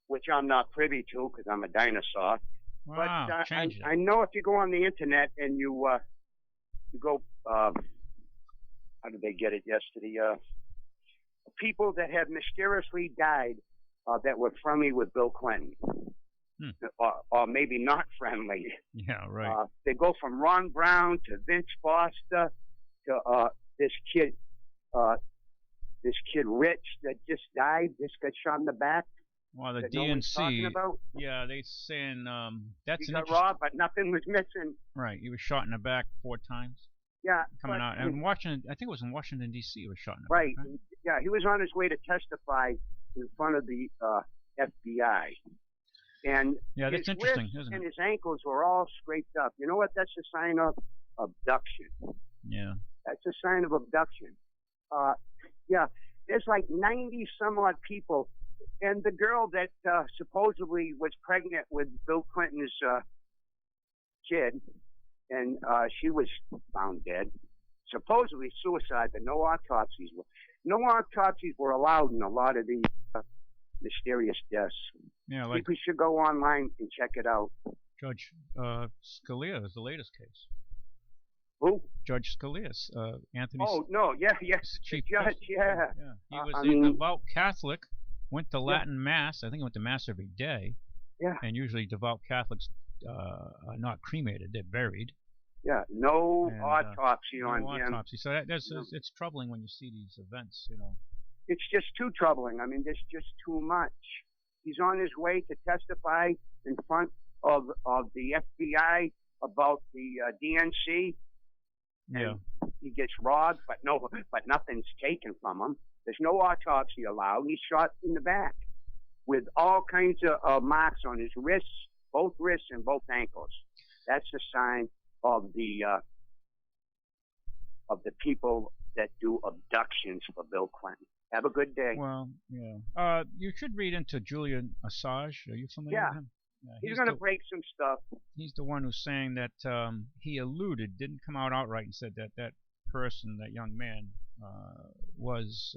which I'm not privy to because I'm a dinosaur, wow, but I know if you go on the internet and you go, how did they get it yesterday? People that have mysteriously died that were friendly with Bill Clinton. Or maybe not friendly. Yeah, right. They go from Ron Brown to Vince Foster to this kid Rich that just died. Just got shot in the back. Well, the that DNC. No one's talking about. Yeah, they saying that's he got robbed, but nothing was missing. Right, he was shot in the back 4 times. Yeah, coming out and Washington. I think it was in Washington D.C. He was shot in the right. back. Right. Yeah, he was on his way to testify in front of the FBI. And yeah, that's interesting, isn't it? And his ankles were all scraped up. You know what? That's a sign of abduction. Yeah. That's a sign of abduction. Yeah, there's like 90 some odd people. And the girl that supposedly was pregnant with Bill Clinton's kid, and she was found dead. Supposedly suicide, but no autopsies were allowed in a lot of these mysterious deaths. Yeah, like people should go online and check it out. Judge Scalia is the latest case. Who? Judge Scalia, Anthony. Oh no, yeah, Chief Judge, yeah. He was a devout Catholic. Went to Latin Mass. I think he went to Mass every day. Yeah. And usually devout Catholics are not cremated; they're buried. Yeah, no autopsy on him. Autopsy. So it's troubling when you see these events. It's just too troubling. I mean, there's just too much. He's on his way to testify in front of the FBI about the DNC. Yeah. He gets robbed, but nothing's taken from him. There's no autopsy allowed. He's shot in the back with all kinds of marks on his wrists, both wrists and both ankles. That's a sign of the people that do abductions for Bill Clinton. Have a good day. Well, yeah. You should read into Julian Assange. Are you familiar with him? Yeah, he's going to break some stuff. He's the one who's saying that he alluded, didn't come out outright and said that person, that young man, was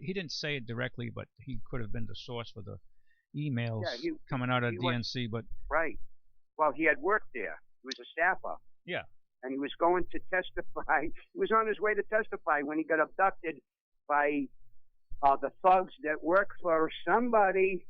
he didn't say it directly, but he could have been the source for the emails coming out of DNC. But right. Well, he had worked there. He was a staffer. Yeah. And he was going to testify. He was on his way to testify when he got abducted by the thugs that work for somebody.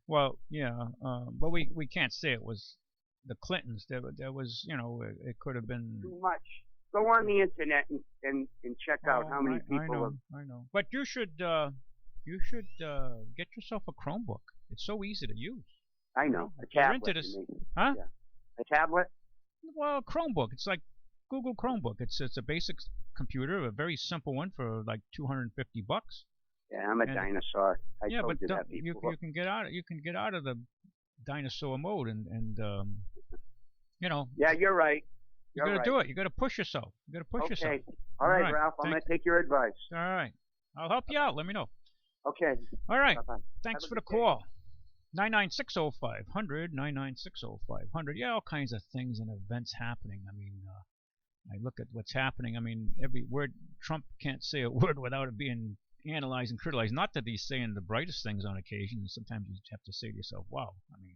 Well, yeah, but we can't say it was the Clintons. There was, it could have been too much. Go on the internet and check out how many people. I know. But you should get yourself a Chromebook. It's so easy to use. I know. A tablet. Huh? Yeah. A tablet. Well, Chromebook. It's like Google Chromebook. It's a basic computer, a very simple one for like $250. Yeah, I'm a dinosaur. I told you that you can get out. You can get out of the dinosaur mode and Yeah, you're right. You got to do it. You got to push yourself. You got to push yourself. Okay. All right, Ralph. I'm going to take your advice. All right. I'll help you out. Let me know. Okay. All right. Bye-bye. Thanks for the call. 9960500, 9960500. Yeah, all kinds of things and events happening. I mean, I look at what's happening. I mean, every word, Trump can't say a word without it being analyzed and criticized. Not that he's saying the brightest things on occasion. Sometimes you have to say to yourself, wow. I mean,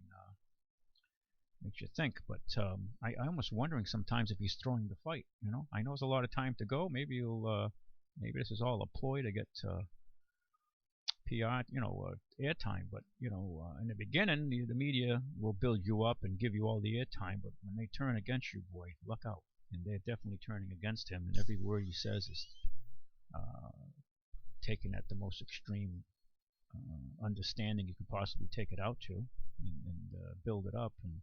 makes you think. But I'm almost wondering sometimes if he's throwing the fight. I know there's a lot of time to go. Maybe maybe this is all a ploy to get PR, airtime. But in the beginning, the media will build you up and give you all the airtime. But when they turn against you, boy, look out. And they're definitely turning against him. And every word he says is taken at the most extreme understanding you could possibly take it out to, and build it up. And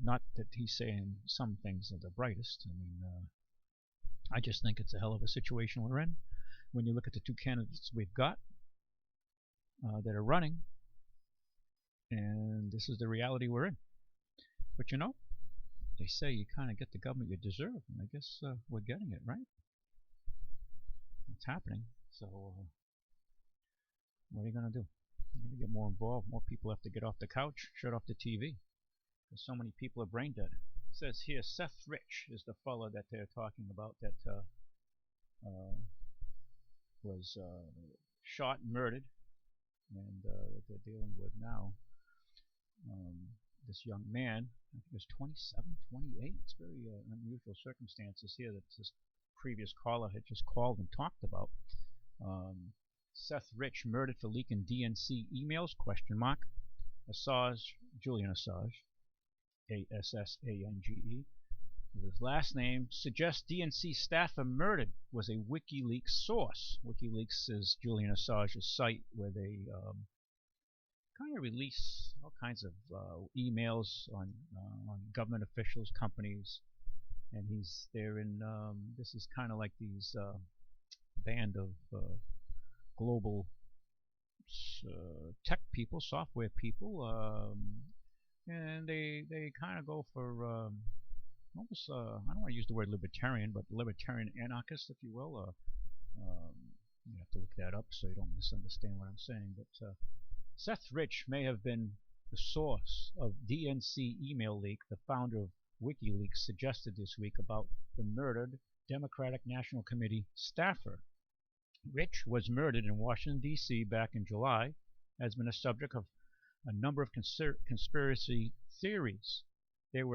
not that he's saying some things are the brightest. I mean, I just think it's a hell of a situation we're in. When you look at the two candidates we've got that are running, and this is the reality we're in. But they say you kind of get the government you deserve, and I guess we're getting it, right? It's happening. So What are you going to do? You're going to get more involved. More people have to get off the couch, shut off the TV. Because so many people are brain dead. It says here, Seth Rich is the fellow that they're talking about that was shot and murdered, and that they're dealing with now. This young man, I think he was 27, 28. It's very unusual circumstances here that this previous caller had just called and talked about. Seth Rich murdered for leaking DNC emails, ? Assange, Julian Assange, Assange. His last name suggests DNC staffer murdered was a WikiLeaks source. WikiLeaks is Julian Assange's site where they kind of release all kinds of emails on government officials, companies, and he's there in this is kind of like these band of global tech people, software people, and they kind of go for almost I don't want to use the word libertarian, but libertarian anarchist, if you will. You have to look that up so you don't misunderstand what I'm saying. But Seth Rich may have been the source of DNC email leak. The founder of WikiLeaks suggested this week about the murdered Democratic National Committee staffer. Rich was murdered in Washington, D.C. back in July, has been a subject of a number of conspiracy theories. There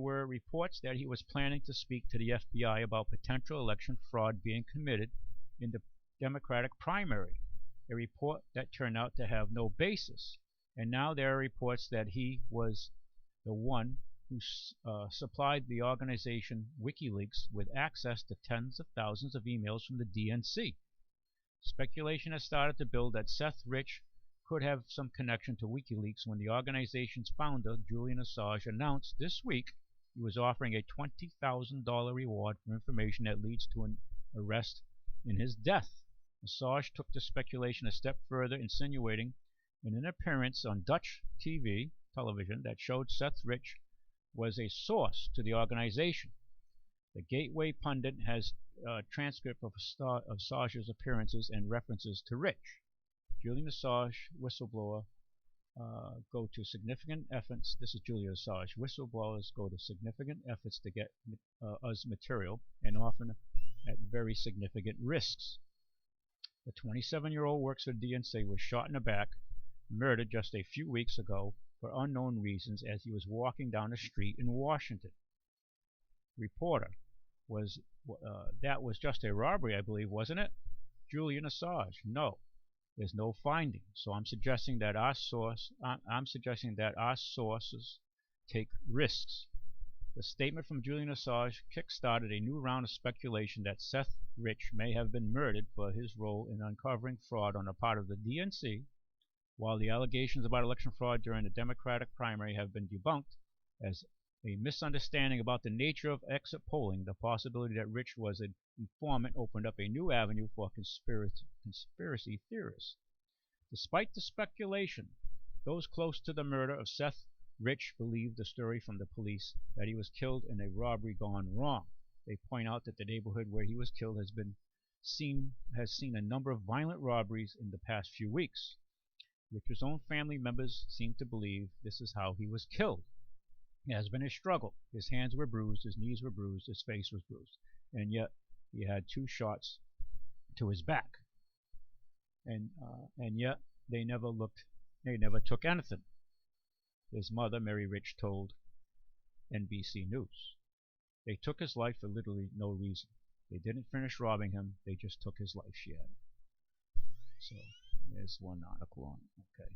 were reports that he was planning to speak to the FBI about potential election fraud being committed in the Democratic primary, a report that turned out to have no basis. And now there are reports that he was the one who supplied the organization WikiLeaks with access to tens of thousands of emails from the DNC. Speculation has started to build that Seth Rich could have some connection to WikiLeaks when the organization's founder, Julian Assange, announced this week he was offering a $20,000 reward for information that leads to an arrest in his death. Assange took the speculation a step further, insinuating in an appearance on Dutch television that showed Seth Rich was a source to the organization. The Gateway pundit has a transcript of Assange's appearances and references to Rich. Julian Assange, whistleblower, go to significant efforts. This is Julian Assange. Whistleblowers go to significant efforts to get us material, and often at very significant risks. The 27-year-old works for DNC was shot in the back, murdered just a few weeks ago for unknown reasons as he was walking down the street in Washington. Reporter, that was just a robbery, I believe, wasn't it? Julian Assange, no. There's no finding, so I'm suggesting that our sources take risks. The statement from Julian Assange kick-started a new round of speculation that Seth Rich may have been murdered for his role in uncovering fraud on the part of the DNC, while the allegations about election fraud during the Democratic primary have been debunked as a misunderstanding about the nature of exit polling. The possibility that Rich was an informant opened up a new avenue for conspiracy theorists. Despite the speculation, those close to the murder of Seth Rich believe the story from the police that he was killed in a robbery gone wrong. They point out that the neighborhood where he was killed has seen a number of violent robberies in the past few weeks. Rich's own family members seem to believe this is how he was killed. It has been a struggle. His hands were bruised, his knees were bruised, his face was bruised, and yet he had 2 shots to his back. And yet they never took anything. His mother, Mary Rich, told NBC News. They took his life for literally no reason. They didn't finish robbing him, they just took his life, she added. So there's one article on it. Okay,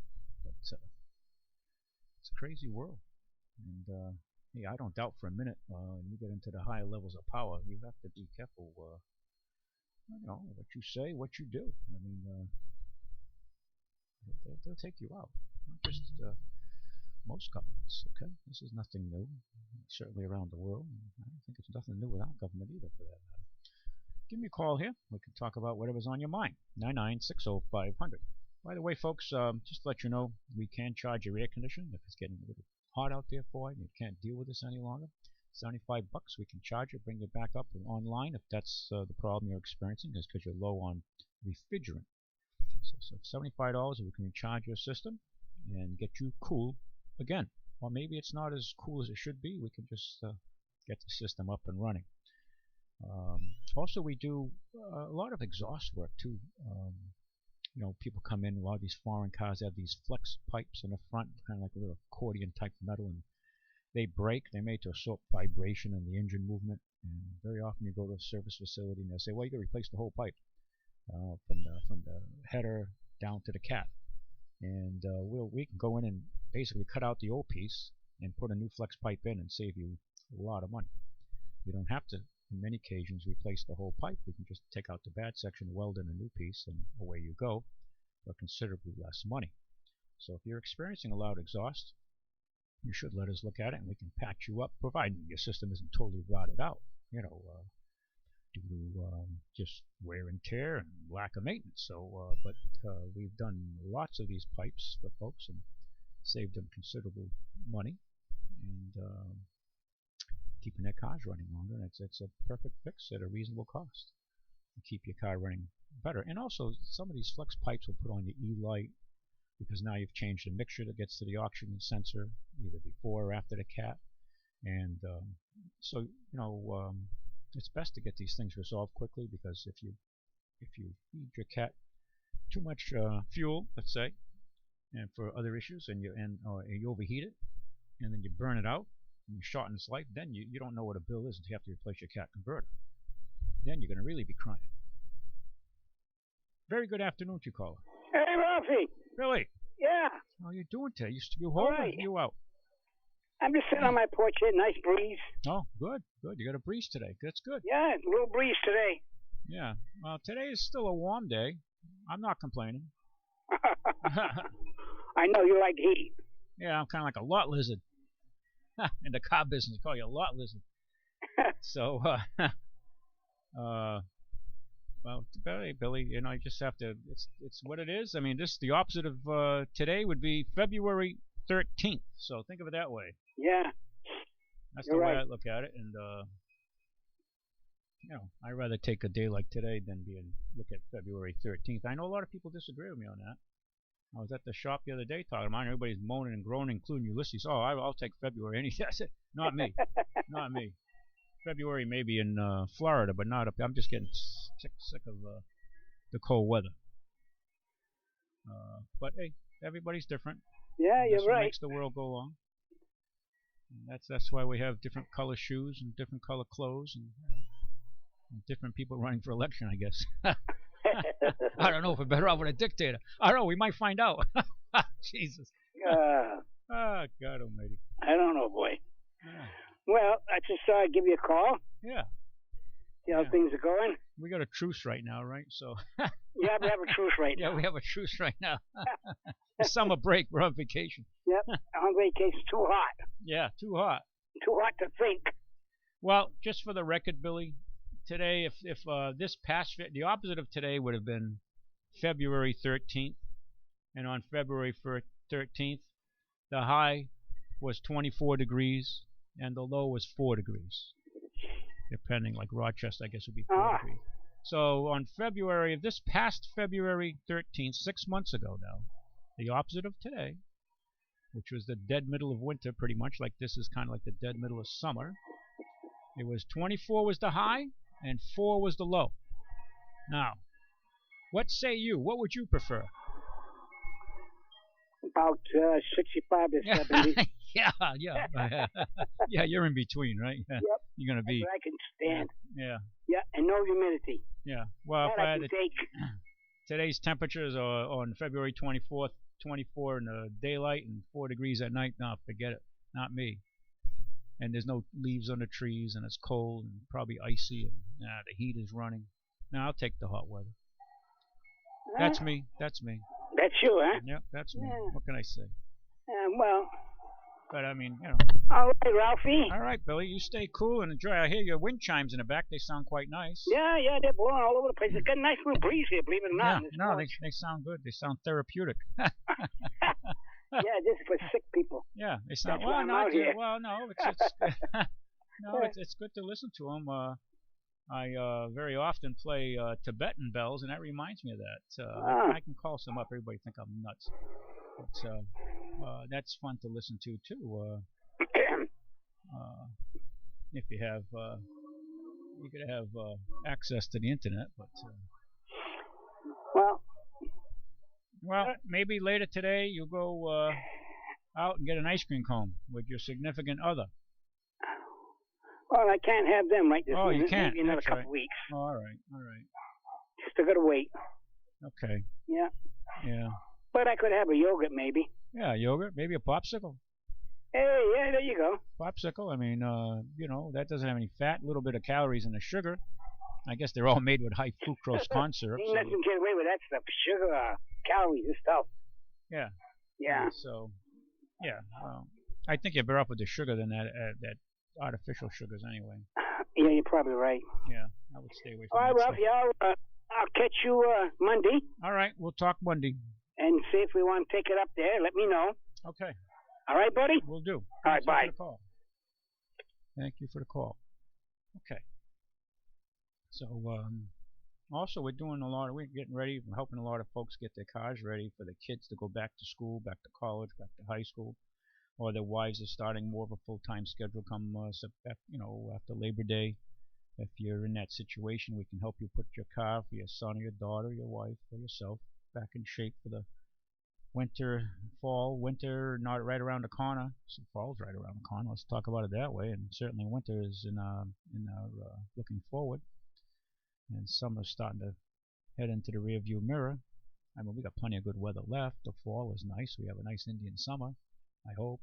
but it's a crazy world. And hey, I don't doubt for a minute when you get into the higher levels of power, you have to be careful what you say, what you do. I mean, they'll take you out. Not just most governments, okay? This is nothing new, certainly around the world. I don't think it's nothing new with our government either, for that matter. Give me a call here. We can talk about whatever's on your mind. 9960500. By the way, folks, just to let you know, we can charge your air conditioning if it's getting a little hot out there for you and you can't deal with this any longer. $75 we can charge it, bring it back up online if that's the problem you're experiencing, is because you're low on refrigerant. So $75, we can recharge your system and get you cool again. Or maybe it's not as cool as it should be. We can just get the system up and running. Also, we do a lot of exhaust work too. People come in, a lot of these foreign cars have these flex pipes in the front, kind of like a little accordion type metal, and they break. They're made to absorb vibration and the engine movement. And very often you go to a service facility and they'll say, well, you got to replace the whole pipe from the header down to the cap. And we can go in and basically cut out the old piece and put a new flex pipe in and save you a lot of money. You don't have to, in many occasions, replace the whole pipe. We can just take out the bad section, weld in a new piece, and away you go for considerably less money. So if you're experiencing a loud exhaust, you should let us look at it, and we can patch you up, providing your system isn't totally rotted out, due to just wear and tear and lack of maintenance. So, but we've done lots of these pipes for folks and saved them considerable money, and keeping their cars running longer. It's a perfect fix at a reasonable cost to keep your car running better. And also, some of these flex pipes will put on your E-light, because now you've changed the mixture that gets to the oxygen sensor either before or after the cat. And so it's best to get these things resolved quickly, because if you feed your cat too much fuel, let's say, and for other issues, and you overheat it, and then you burn it out and you shorten its life, then you don't know what a bill is until you have to replace your cat converter. Then you're going to really be crying. Very good afternoon to you, caller. Hey, Ralphie. Billy. Yeah. How are you doing today? You home or you out? I'm just sitting on my porch here, nice breeze. Oh, good. You got a breeze today. That's good. Yeah, a little breeze today. Yeah. Well, today is still a warm day. I'm not complaining. I know you like heat. Yeah, I'm kind of like a lot lizard. In the car business, they call you a lot lizard. So, well, Billy, you just have to. It's what it is. I mean, the opposite of today would be February 13th. So think of it that way. Yeah. That's the way I look at it, and I'd rather take a day like today than look at February 13th. I know a lot of people disagree with me on that. I was at the shop the other day talking about it. Everybody's moaning and groaning, including Ulysses. Oh, I'll take February. And I said, not me. Not me. February maybe in Florida, but not up. I'm just getting sick of the cold weather. But hey, everybody's different. Yeah, you're right. What makes the world go along. And that's why we have different color shoes and different color clothes and different people running for election, I guess. I don't know if we're better off with a dictator. I don't know. We might find out. Jesus. Oh, God almighty. I don't know, boy. Yeah. Well, I just thought I'd give you a call. Yeah. See how things are going. We got a truce right now, right? So. Yeah, we have a truce right now. Yeah, we have a truce right now. Summer break. We're on vacation. Yep. On vacation. Too hot. Yeah, too hot. Too hot to think. Well, just for the record, Billy, today, if this past, the opposite of today would have been February 13th, and on February 13th, the high was 24 degrees, and the low was 4 degrees, depending, like Rochester, I guess would be 4 degrees. So on this past February 13th, 6 months ago now, the opposite of today, which was the dead middle of winter, pretty much like this is kind of like the dead middle of summer, it was 24 was the high, and 4 was the low. Now, what say you? What would you prefer? About 65 to 70. Yeah. Yeah, you're in between, right? Yep. You're going to be. That's what I can stand. Yeah. Yeah, and no humidity. Yeah. Well, if I had take. Today's temperatures are on February 24th, 24 in the daylight and 4 degrees at night. No, forget it. Not me. And there's no leaves on the trees, and it's cold and probably icy, and the heat is running. No, I'll take the hot weather. That's me. That's me. That's you, huh? Yep, that's me. Yeah. What can I say? Well. But I mean, All right, Ralphie. All right, Billy. You stay cool and enjoy. I hear your wind chimes in the back. They sound quite nice. Yeah, they're blowing all over the place. It's got a nice little breeze here, believe it or not. Yeah, no, they sound good. They sound therapeutic. Yeah, this is for sick people. Yeah, they sound. That's no, it's no, it's good to listen to them. I very often play Tibetan bells, and that reminds me of that. I can call some up. Everybody think I'm nuts, but that's fun to listen to too. If you have, you could have access to the internet, but well, maybe later today you'll go out and get an ice cream cone with your significant other. Well, I can't have them right this minute. You can't. Maybe another That's couple right. weeks. Oh, all right. Just I gotta wait. Okay. Yeah. Yeah. But I could have a yogurt maybe. Yeah, yogurt, maybe a popsicle. Hey, yeah, there you go. Popsicle. I mean, that doesn't have any fat, a little bit of calories, and the sugar. I guess they're all made with high fructose corn syrup. Ain't nothing get away with that stuff. Sugar, calories, and stuff. Yeah. Yeah. So, yeah. Well, I think you're better off with the sugar than that artificial sugars anyway. Yeah, you're probably right. Yeah, I would stay away from all right, that Ralph. stuff. Yeah, I'll catch you Monday. All right, we'll talk Monday. And see if we want to take it up there. Let me know. Okay. All right, buddy? We'll do. All right, bye. Thank you for the call. Okay. So, also we're getting ready, we're helping a lot of folks get their cars ready for the kids to go back to school, back to college, back to high school, or their wives are starting more of a full-time schedule come, after Labor Day. If you're in that situation, we can help you put your car for your son or your daughter, your wife, or yourself back in shape for the winter not right around the corner. So fall's right around the corner. Let's talk about it that way. And certainly winter is in our looking forward. And summer's starting to head into the rearview mirror. I mean, we got plenty of good weather left. The fall is nice. We have a nice Indian summer, I hope.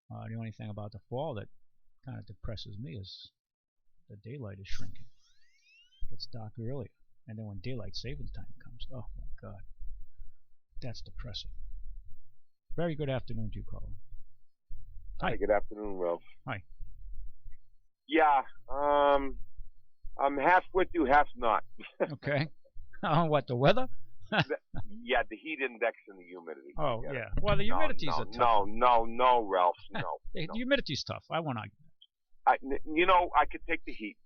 The only thing about the fall that kind of depresses me is the daylight is shrinking. It gets dark earlier. And then when daylight savings time comes, oh my God, that's depressing. Very good afternoon to you, caller. Hi, good afternoon, Ralph. Hi. Yeah, I'm half with you, half not. Okay. What, the weather? Yeah, the heat index and the humidity. Oh, yeah. Well, the humidity's a tough. No, Ralph, no. The humidity's tough. I won't argue. I could take the heat.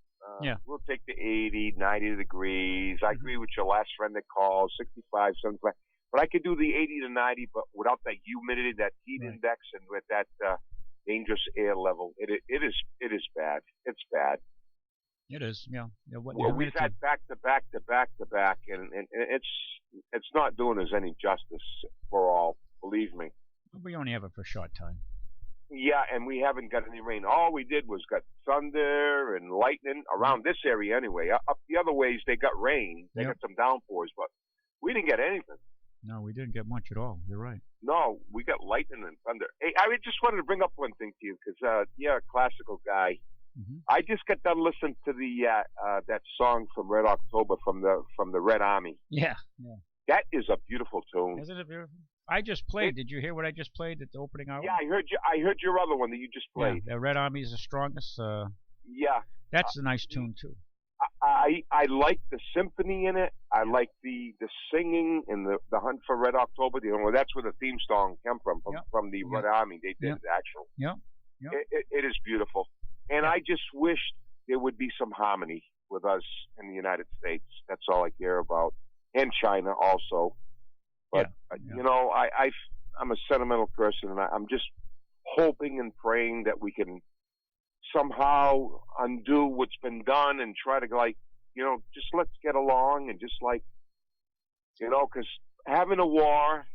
Yeah. We'll take the 80, 90 degrees. I agree with your last friend that called, 65, 75. But I could do the 80 to 90, but without that humidity, that heat index, and with that dangerous air level, it is bad. It's bad. It is, yeah. We've had back to back, and it's not doing us any justice for all. Believe me. We only have it for a short time. Yeah, and we haven't got any rain. All we did was got thunder and lightning around this area anyway. Up the other ways, they got rain. They got some downpours, but we didn't get anything. No, we didn't get much at all. You're right. No, we got lightning and thunder. Hey, I just wanted to bring up one thing to you because you're a classical guy. Mm-hmm. I just got done listening to the that song from Red October from the Red Army. Yeah. That is a beautiful tune. Isn't it beautiful? I just played. Did you hear what I just played at the opening hour? Yeah, I heard your other one that you just played. Yeah, the Red Army is the strongest. Yeah. That's a nice tune too. I like the symphony in it. I like the singing and the Hunt for Red October. That's where the theme song came from the Red Army. They did it actually. Yeah. It is beautiful. And I just wish there would be some harmony with us in the United States. That's all I care about. And China also. But, I'm a sentimental person, and I'm just hoping and praying that we can somehow undo what's been done and try to, just let's get along and just because having a war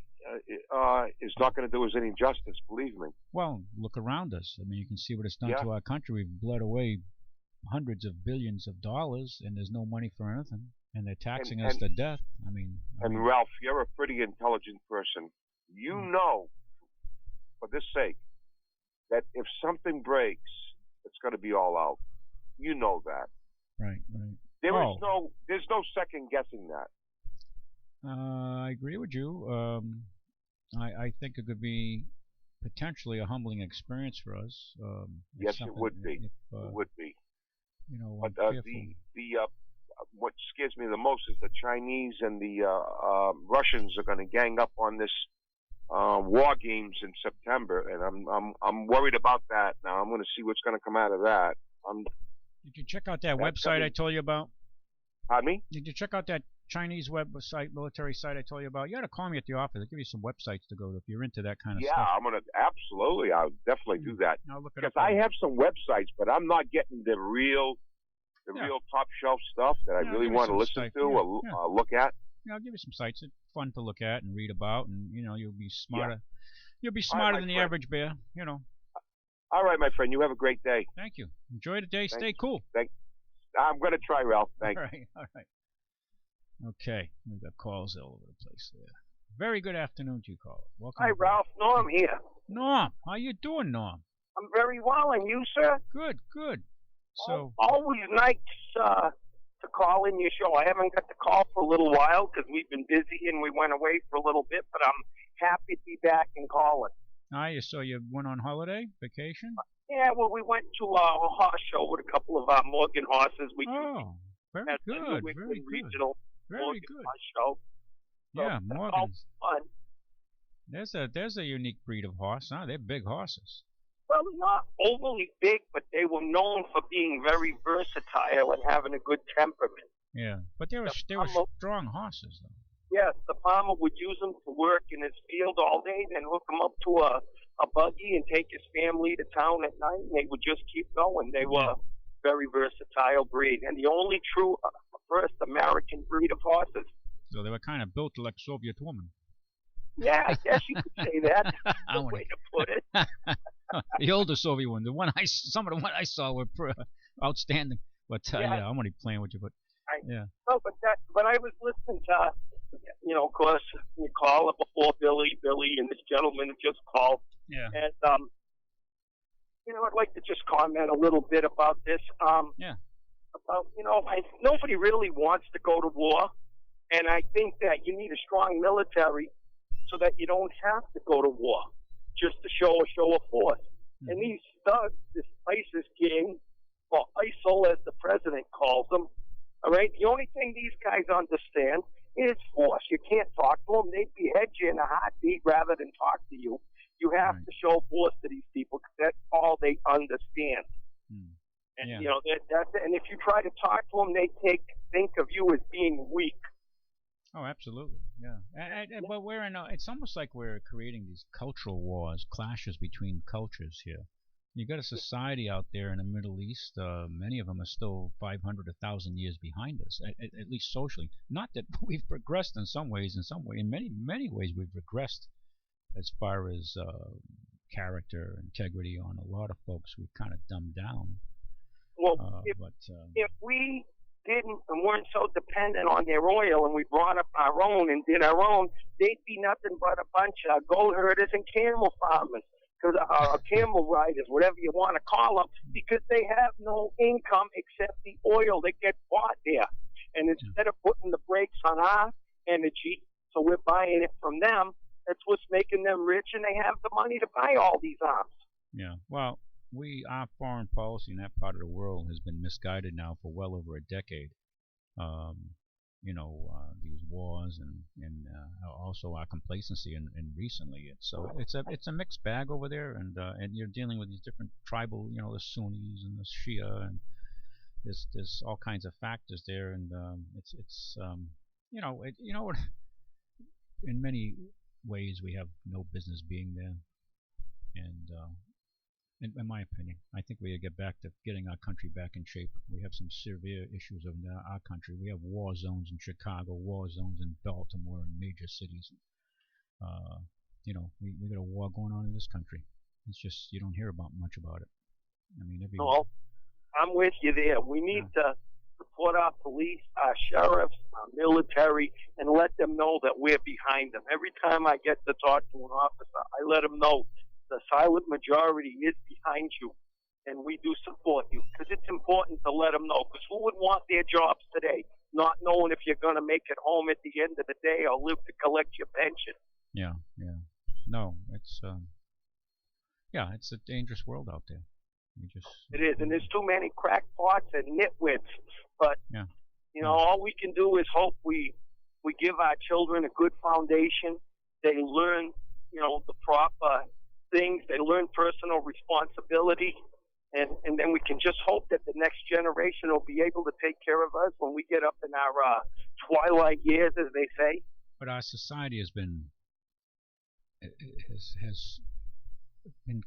is not going to do us any justice, believe me. Well, look around us. I mean, you can see what it's done to our country. We've bled away hundreds of billions of dollars, and there's no money for anything, and they're taxing us to death. I mean, Ralph, you're a pretty intelligent person. You know, for this sake, that if something breaks, it's going to be all out. You know that. Right. There's no second guessing that. I agree with you. I think it could be potentially a humbling experience for us. Yes, it would be. It would be. But what scares me the most is the Chinese and the Russians are going to gang up on this war games in September, and I'm worried about that. Now I'm going to see what's going to come out of that. Did you check out that website I told you about? Pardon me? Did you check out that Chinese website, military site I told you about? You got to call me at the office. I'll give you some websites to go to if you're into that kind of stuff. Yeah, I'm gonna absolutely. I'll definitely do that. I'll look it because up. I have some websites, but I'm not getting the real top shelf stuff that I really want to listen to or look at. Yeah, I'll give you some sites. It's fun to look at and read about, and you'll be smarter. Yeah. You'll be smarter than the average bear. All right, my friend. You have a great day. Thank you. Enjoy the day. Stay cool. I'm gonna try, Ralph. Thanks. All right. Okay, we've got calls all over the place there. Very good afternoon to you, caller. Welcome. Hi, Ralph. Norm here. Norm, how you doing, Norm? I'm very well, and you, sir? Good. So always nice to call in your show. I haven't got to call for a little while because we've been busy and we went away for a little bit, but I'm happy to be back and calling. So you went on holiday, vacation? Yeah, well, we went to a horse show with a couple of Morgan horses. Very good. Very regional good. Morgan horse show. So yeah, Morgan's fun. There's a unique breed of horse, huh? They're big horses. Well, not overly big, but they were known for being very versatile and having a good temperament. Yeah, but they were strong horses, though. Yes, the farmer would use them to work in his field all day, then hook them up to a buggy and take his family to town at night, and they would just keep going. They were very versatile breed, and the only true first American breed of horses. So they were kind of built like Soviet women. Yeah, I guess you could say that. That's the way to put it. The older Soviet one, some of the ones I saw were outstanding. But I'm only playing with you. But No, but I was listening to, of course, you call it before Billy, and this gentleman just called. Yeah. And I'd like to just comment a little bit about this. About nobody really wants to go to war, and I think that you need a strong military so that you don't have to go to war just to show a show of force. Mm-hmm. And these thugs, this ISIS gang, or ISIL as the president calls them, all right, the only thing these guys understand is force. You can't talk to them. They'd behead you in a heartbeat rather than talk to you. You have to show force to these people because that's all they understand. And, that's it. And if you try to talk to them, they think of you as being weak. Oh, absolutely, yeah. But it's almost like we're creating these cultural wars, clashes between cultures here. You got a society out there in the Middle East. Many of them are still 500, 1,000 years behind us, at least socially. Not that we've progressed in some ways. In many ways, we've regressed as far as character, integrity on a lot of folks. We've kind of dumbed down. Well, if we didn't and weren't so dependent on their oil and we brought up our own and did our own, they'd be nothing but a bunch of goat herders and camel farmers, camel riders, whatever you want to call them, because they have no income except the oil that gets bought there. And instead of putting the brakes on our energy, so we're buying it from them, that's what's making them rich, and they have the money to buy all these arms. Yeah, well, our foreign policy in that part of the world has been misguided now for well over a decade. These wars and also our complacency and recently. It's a mixed bag over there, and you're dealing with these different tribal, the Sunnis and the Shia, and there's all kinds of factors there, and in many ways we have no business being there, and in my opinion, I think we get back to getting our country back in shape. We have some severe issues in our country. We have war zones in Chicago, war zones in Baltimore, and major cities. We got a war going on in this country. It's just you don't hear much about it. I mean, No, I'm with you there. We need to support our police, our sheriffs, our military, and let them know that we're behind them. Every time I get to talk to an officer, I let them know the silent majority is behind you, and we do support you, because it's important to let them know, because who would want their jobs today not knowing if you're going to make it home at the end of the day or live to collect your pension? Yeah. No, it's a dangerous world out there. It is, and there's too many crackpots and nitwits, but all we can do is hope we give our children a good foundation. They learn, the proper things. They learn personal responsibility, and then we can just hope that the next generation will be able to take care of us when we get up in our twilight years, as they say. But our society has been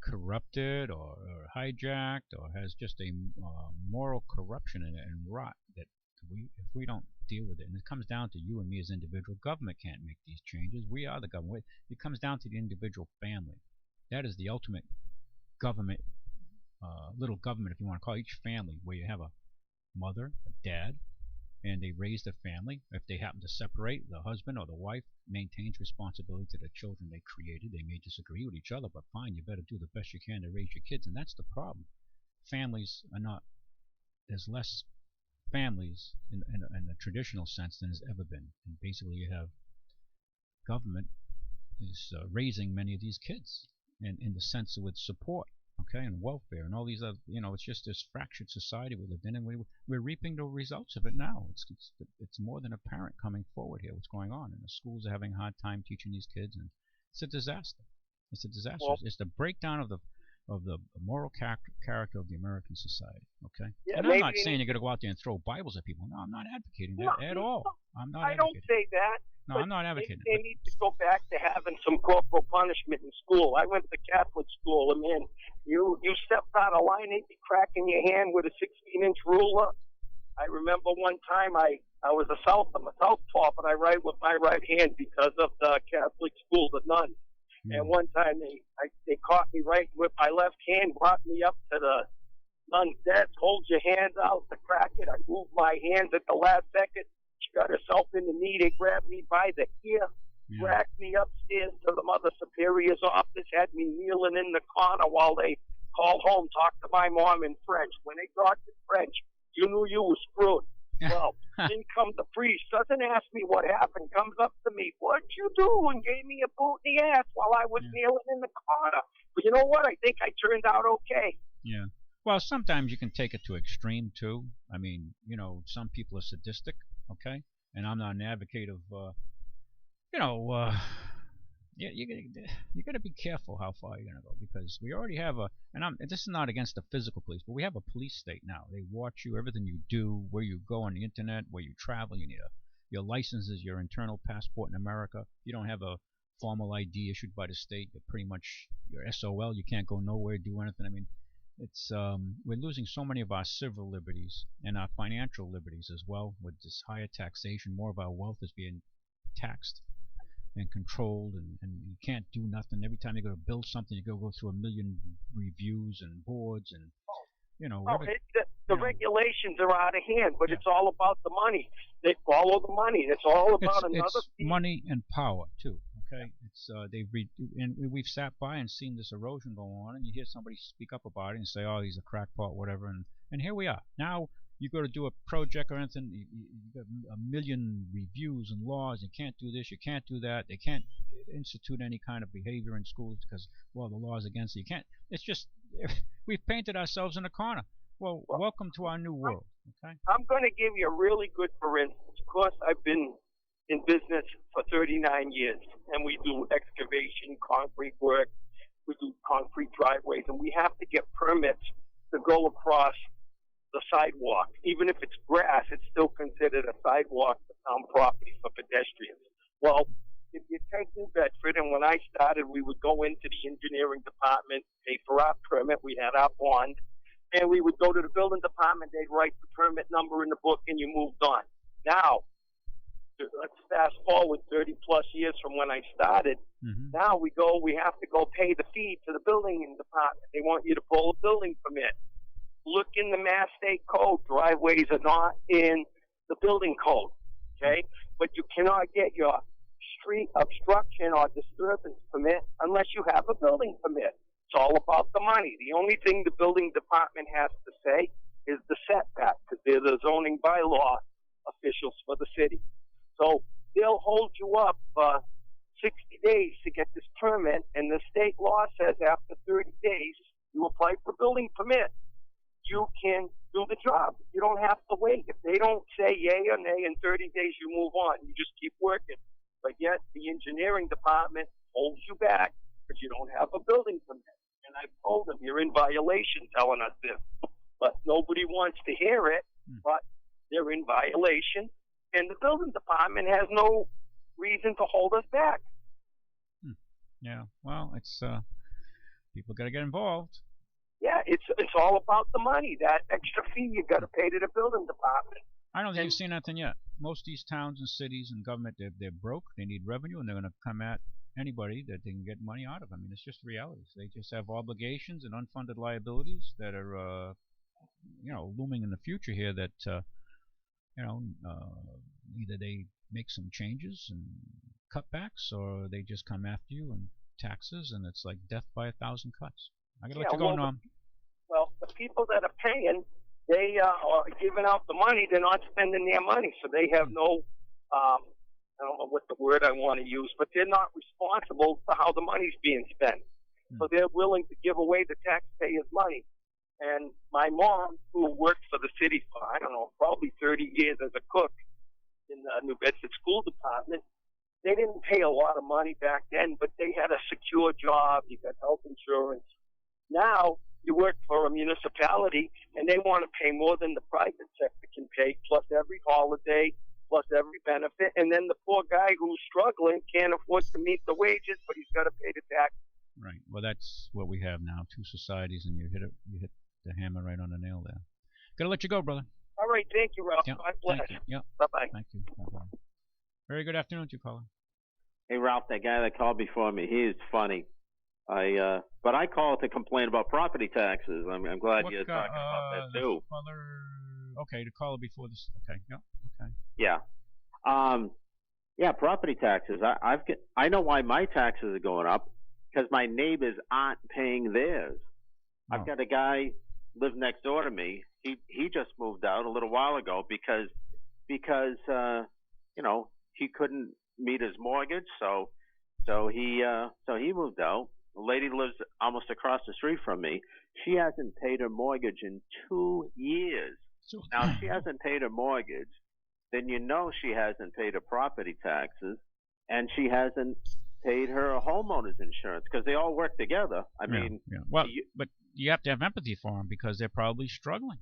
corrupted or hijacked, or has just a moral corruption in it and rot that if we don't deal with it, and it comes down to you and me as individual. Government can't make these changes. We are the government. It comes down to the individual family. That is the ultimate government, little government, if you want to call it, each family, where you have a mother, a dad, and they raise the family. If they happen to separate, the husband or the wife maintains responsibility to the children they created. They may disagree with each other, but fine, you better do the best you can to raise your kids, and that's the problem. Families are not, there's less families in a traditional sense than has ever been. And basically you have government is raising many of these kids, and in the sense of with support, okay, and welfare and all these other, it's just this fractured society we live in, and we're reaping the results of it now. It's more than apparent coming forward here what's going on, and the schools are having a hard time teaching these kids, and it's a disaster. It's a disaster. Well, it's the breakdown of the moral character of the American society. Okay, yeah, and I'm not saying you're going to go out there and throw Bibles at people. No, I'm not advocating that at all. I'm not. I don't say that. No, I'm not advocating. They need to go back to having some corporal punishment in school. I went to Catholic school, and man, you stepped out of line, they'd be cracking your hand with a 16-inch ruler. I remember one time I'm a southpaw, but I write with my right hand because of the Catholic school, the nuns. And one time they caught me right with my left hand, brought me up to the nun's desk, hold your hands out to crack it. I moved my hands at the last second. She got herself in the knee. They grabbed me by the ear, dragged me upstairs to the Mother Superior's office, had me kneeling in the corner while they called home, talked to my mom in French. When they talked in French, you knew you were screwed. Well, in comes the priest, doesn't ask me what happened, comes up to me, what'd you do? And gave me a boot in the ass while I was kneeling in the corner. But you know what? I think I turned out okay. Yeah. Well, sometimes you can take it to extreme, too. I mean, some people are sadistic, okay? And I'm not an advocate of, you got to be careful how far you're going to go, because we already have this is not against the physical police, but we have a police state now. They watch you, everything you do, where you go on the internet, where you travel. You need your license is your internal passport in America. If you don't have a formal ID issued by the state, you're pretty much your SOL. You can't go nowhere, do anything. I mean, it's we're losing so many of our civil liberties and our financial liberties as well with this higher taxation. More of our wealth is being taxed and controlled, and you can't do nothing. Every time you go to build something, you go through a million reviews and boards, and the regulations are out of hand, but it's all about the money. They follow the money. It's all about it's money and power too. Okay, it's we've sat by and seen this erosion go on, and you hear somebody speak up about it and say, "Oh, he's a crackpot, whatever," and here we are now. You go to do a project or anything, you got a million reviews and laws. You can't do this, you can't do that. They can't institute any kind of behavior in schools because, well, the law is against it. You can't. It's just we've painted ourselves in a corner. Well, welcome to our new world. Okay. I'm going to give you a really good for instance. Of course, I've been in business for 39 years, and we do excavation, concrete work. We do concrete driveways, and we have to get permits to go across the sidewalk. Even if it's grass, it's still considered a sidewalk for town property for pedestrians. Well, if you take New Bedford, and when I started, we would go into the engineering department, pay for our permit, we had our bond, and we would go to the building department, they'd write the permit number in the book, and you moved on. Now, let's fast forward 30 plus years from when I started. Now we have to go pay the fee to the building department. They want you to pull a building permit. Look in the Mass State Code. Driveways are not in the building code, okay? But you cannot get your street obstruction or disturbance permit unless you have a building permit. It's all about the money. The only thing the building department has to say is the setback, because they're the zoning bylaw officials for the city. So they'll hold you up 60 days to get this permit, and the state law says after 30 days you apply for a building permit. You can do the job. You don't have to wait. If they don't say yay or nay in 30 days, you move on. You just keep working. But yet the engineering department holds you back because you don't have a building permit. And I told them, you're they're in violation telling us this. But nobody wants to hear it, but they're in violation, and the building department has no reason to hold us back. Yeah, well, it's people got to get involved. Yeah, it's all about the money. That extra fee you got to pay to the building department. I don't think you've seen nothing yet. Most of these towns and cities and government, they're broke. They need revenue, and they're going to come at anybody that they can get money out of. I mean, it's just realities. They just have obligations and unfunded liabilities that are, looming in the future here. That either they make some changes and cutbacks, or they just come after you and taxes, and it's like death by 1,000 cuts. I gotta let you go, Norm. Well, the people that are paying, they are giving out the money. They're not spending their money, so they have no. I don't know what the word I want to use, but they're not responsible for how the money's being spent. So they're willing to give away the taxpayers' money. And my mom, who worked for the city for, I don't know, probably 30 years as a cook in the New Bedford School Department, they didn't pay a lot of money back then, but they had a secure job. You got health insurance. Now you work for a municipality, and they want to pay more than the private sector can pay, plus every holiday, plus every benefit. And then the poor guy who's struggling can't afford to meet the wages, but he's got to pay the tax. Right. Well, that's what we have now, two societies, and you hit the hammer right on the nail there. Gotta let you go, brother. All right. Thank you, Ralph. Yep. God bless. Yep. Bye-bye. Thank you. Bye-bye. Very good afternoon to you, caller. Hey, Ralph, that guy that called before me, he is funny. But I called to complain about property taxes. I'm glad you're talking about that too. Okay, the caller before this. Okay, yeah, okay. Yeah, yeah, property taxes. I know why my taxes are going up, because my neighbors aren't paying theirs. Oh. I've got a guy live next door to me. He just moved out a little while ago because he couldn't meet his mortgage, so he moved out. The lady lives almost across the street from me. She hasn't paid her mortgage in 2 years. Now, if she hasn't paid her mortgage, then she hasn't paid her property taxes, and she hasn't paid her homeowner's insurance, because they all work together. I mean, well, but you have to have empathy for them, because they're probably struggling.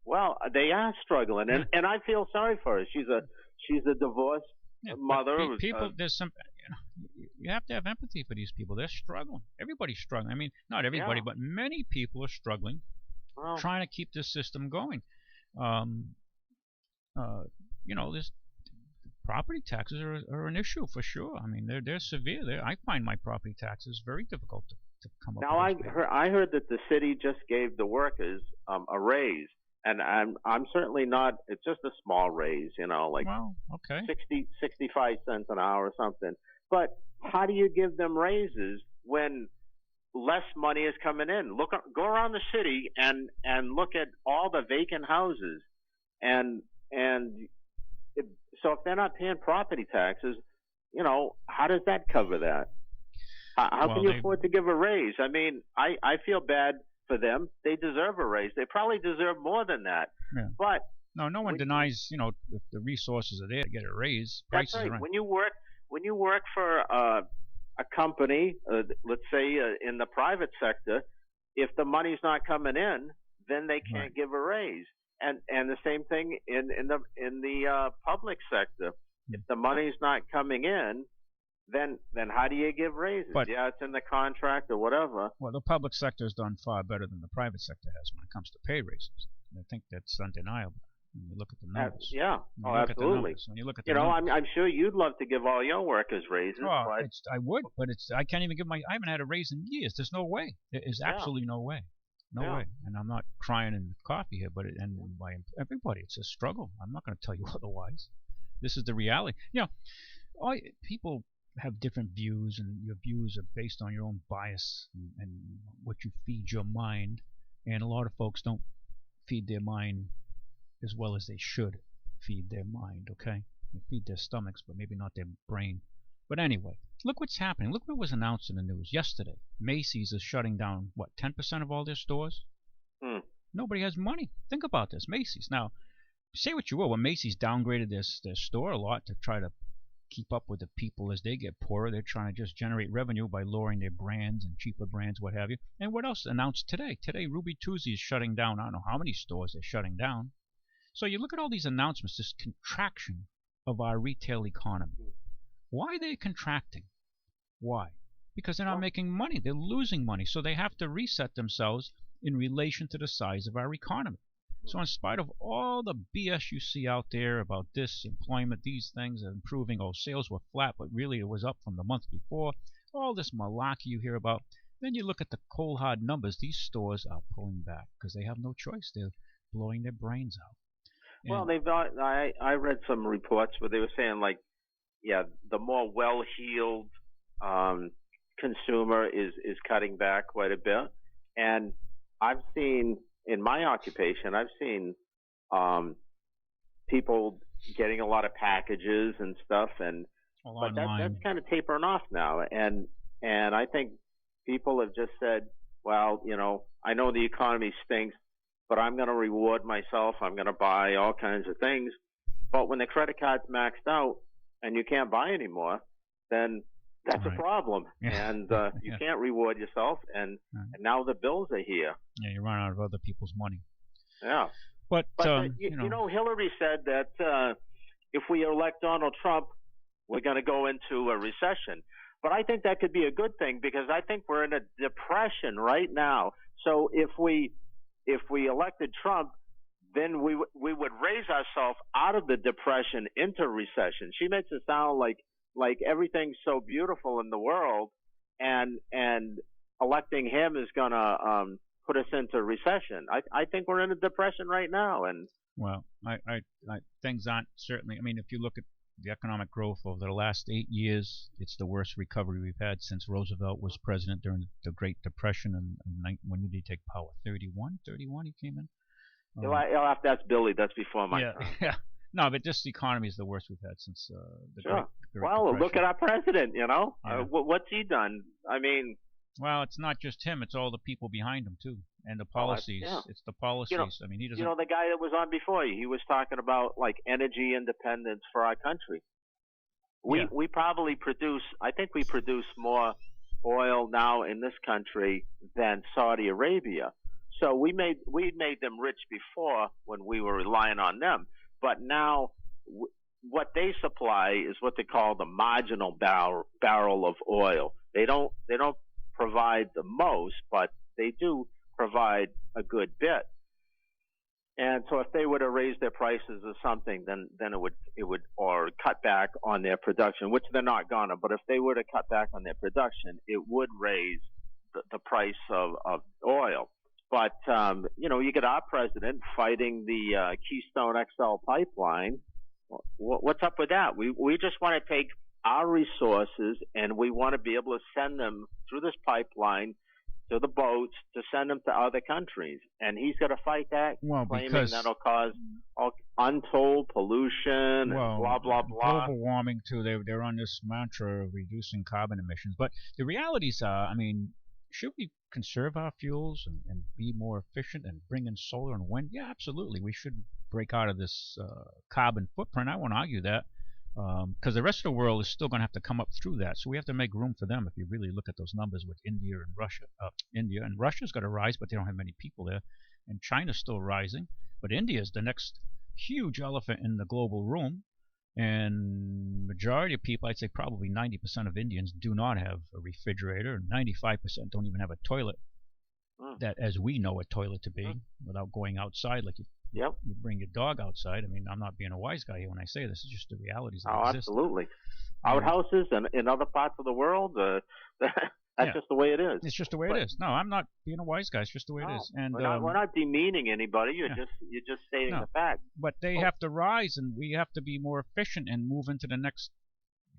Well, they are struggling, and I feel sorry for her. She's a divorced mother. People, there's some. You have to have empathy for these people. They're struggling. Everybody's struggling. I mean, not everybody, but many people are struggling, trying to keep this system going. This property taxes are an issue for sure. I mean, they're severe. I find my property taxes very difficult to come up with. Now, I heard that the city just gave the workers a raise, and I'm certainly not. It's just a small raise, like 65 cents an hour or something. But how do you give them raises when less money is coming in? Go around the city and look at all the vacant houses, so if they're not paying property taxes, how does that cover that? How can you afford to give a raise? I mean, I feel bad for them. They deserve a raise. They probably deserve more than that. Yeah. But no one denies, if the resources are there to get a raise. That's right. When you work for a company, let's say in the private sector, if the money's not coming in, then they can't give a raise. And the same thing in the public sector. If the money's not coming in, then how do you give raises? It's in the contract or whatever. Well, the public sector has done far better than the private sector has when it comes to pay raises. I think that's undeniable. When you look at the numbers. Absolutely. When you look at the numbers. I'm sure you'd love to give all your workers raises. I would, but I can't even give I haven't had a raise in years. There's no way. There is absolutely no way. No way. And I'm not crying in coffee here, but by everybody, it's a struggle. I'm not going to tell you otherwise. This is the reality. People have different views, and your views are based on your own bias and what you feed your mind. And a lot of folks don't feed their mind as well as they should feed their mind, okay? They feed their stomachs, but maybe not their brain. But anyway, look what's happening. Look what was announced in the news yesterday. Macy's is shutting down, 10% of all their stores? Nobody has money. Think about this. Macy's. Now, say what you will, when Macy's downgraded their store a lot to try to keep up with the people as they get poorer. They're trying to just generate revenue by lowering their brands and cheaper brands, what have you. And what else announced today? Today, Ruby Tuesday is shutting down. I don't know how many stores they're shutting down. So you look at all these announcements, this contraction of our retail economy. Why are they contracting? Why? Because they're not making money. They're losing money. So they have to reset themselves in relation to the size of our economy. So in spite of all the BS you see out there about this, employment, these things are improving, sales were flat, but really it was up from the month before, all this malarkey you hear about, then you look at the cold hard numbers. These stores are pulling back because they have no choice. They're blowing their brains out. Well, I read some reports where they were saying, like, yeah, the more well-heeled consumer is cutting back quite a bit. And I've seen, in my occupation, I've seen people getting a lot of packages and stuff, but that's kind of tapering off now. And I think people have just said, well, I know the economy stinks, but I'm going to reward myself. I'm going to buy all kinds of things. But when the credit card's maxed out and you can't buy anymore, then that's a problem. And you can't reward yourself. And now the bills are here. Yeah, you run out of other people's money. Yeah. But Hillary said that if we elect Donald Trump, we're going to go into a recession. But I think that could be a good thing because I think we're in a depression right now. So if we elected Trump, then we would raise ourselves out of the depression into recession. She makes it sound like everything's so beautiful in the world, and electing him is gonna put us into recession. I think we're in a depression right now, and well, I things aren't certainly. I mean, if you look at the economic growth over the last 8 years, it's the worst recovery we've had since Roosevelt was president during the Great Depression. And when did he take power? 31 he came in. You'll have to ask Billy. That's before my time. Yeah. No, but just the economy is the worst we've had since the Great Well, Depression. look at our president. What's he done? I mean, well, it's not just him; it's all the people behind him too, and the policies. It's the policies. I mean, he doesn't. The guy that was on before you, he was talking about like energy independence for our country. We probably produce. I think we produce more oil now in this country than Saudi Arabia. So we made them rich before when we were relying on them. But now, what they supply is what they call the marginal barrel of oil. They don't provide the most, but they do provide a good bit. And so, if they were to raise their prices or something, then it would or cut back on their production, which they're not gonna. But if they were to cut back on their production, it would raise the price of oil. But, you get our president fighting the Keystone XL pipeline. What's up with that? We just want to take our resources and we want to be able to send them through this pipeline to the boats to send them to other countries. And he's going to fight that, claiming that'll cause untold pollution and blah, blah, blah. Global warming, too. They're on this mantra of reducing carbon emissions. But the realities are, I mean, should we conserve our fuels and be more efficient and bring in solar and wind? Yeah, absolutely. We should break out of this carbon footprint. I won't argue that because the rest of the world is still going to have to come up through that. So we have to make room for them if you really look at those numbers with India and Russia. India and Russia's got to rise, but they don't have many people there. And China's still rising. But India is the next huge elephant in the global room. And majority of people, I'd say probably 90% of Indians do not have a refrigerator, and 95% don't even have a toilet that, as we know a toilet to be, without going outside like you bring your dog outside. I mean, I'm not being a wise guy here when I say this. It's just the realities that exist. Absolutely. Outhouses and in other parts of the world, that's just the way it is. It's just the way it is. No, I'm not being a wise guy. It's just the way it is. And we're not demeaning anybody. You're just stating the fact. But they have to rise, and we have to be more efficient and move into the next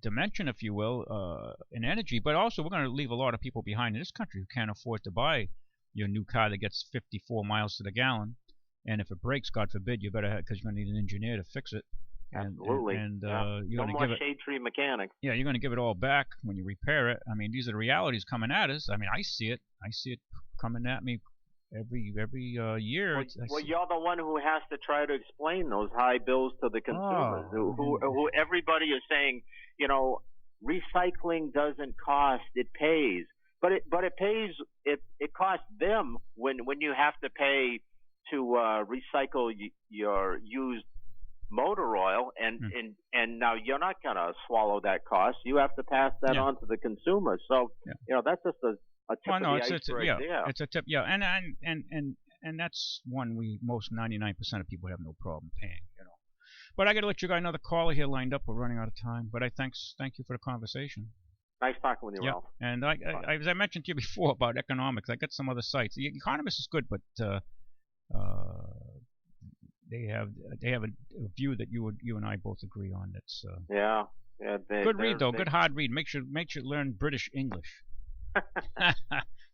dimension, if you will, in energy. But also, we're going to leave a lot of people behind in this country who can't afford to buy your new car that gets 54 miles to the gallon. And if it breaks, God forbid, you better have, because you're going to need an engineer to fix it. Absolutely. You're no more shade tree mechanic. Yeah, you're going to give it all back when you repair it. I mean, these are the realities coming at us. I mean, I see it. I see it coming at me every year. Well, you're the one who has to try to explain those high bills to the consumers. Who everybody is saying, recycling doesn't cost; it pays. But it pays. It costs them when you have to pay to recycle your used motor oil, and now you're not going to swallow that cost. You have to pass that on to the consumer. So that's just a tip of the iceberg there. It's a tip. Yeah, and that's one most 99% of people have no problem paying. But I got to let you guys another caller here lined up. We're running out of time. But thank you for the conversation. Nice talking with you, Ralph. And as I mentioned to you before about economics, I got some other sites. The Economist is good, but they have a view that you and I both agree on. That's good read though. Good hard read. Make sure learn British English.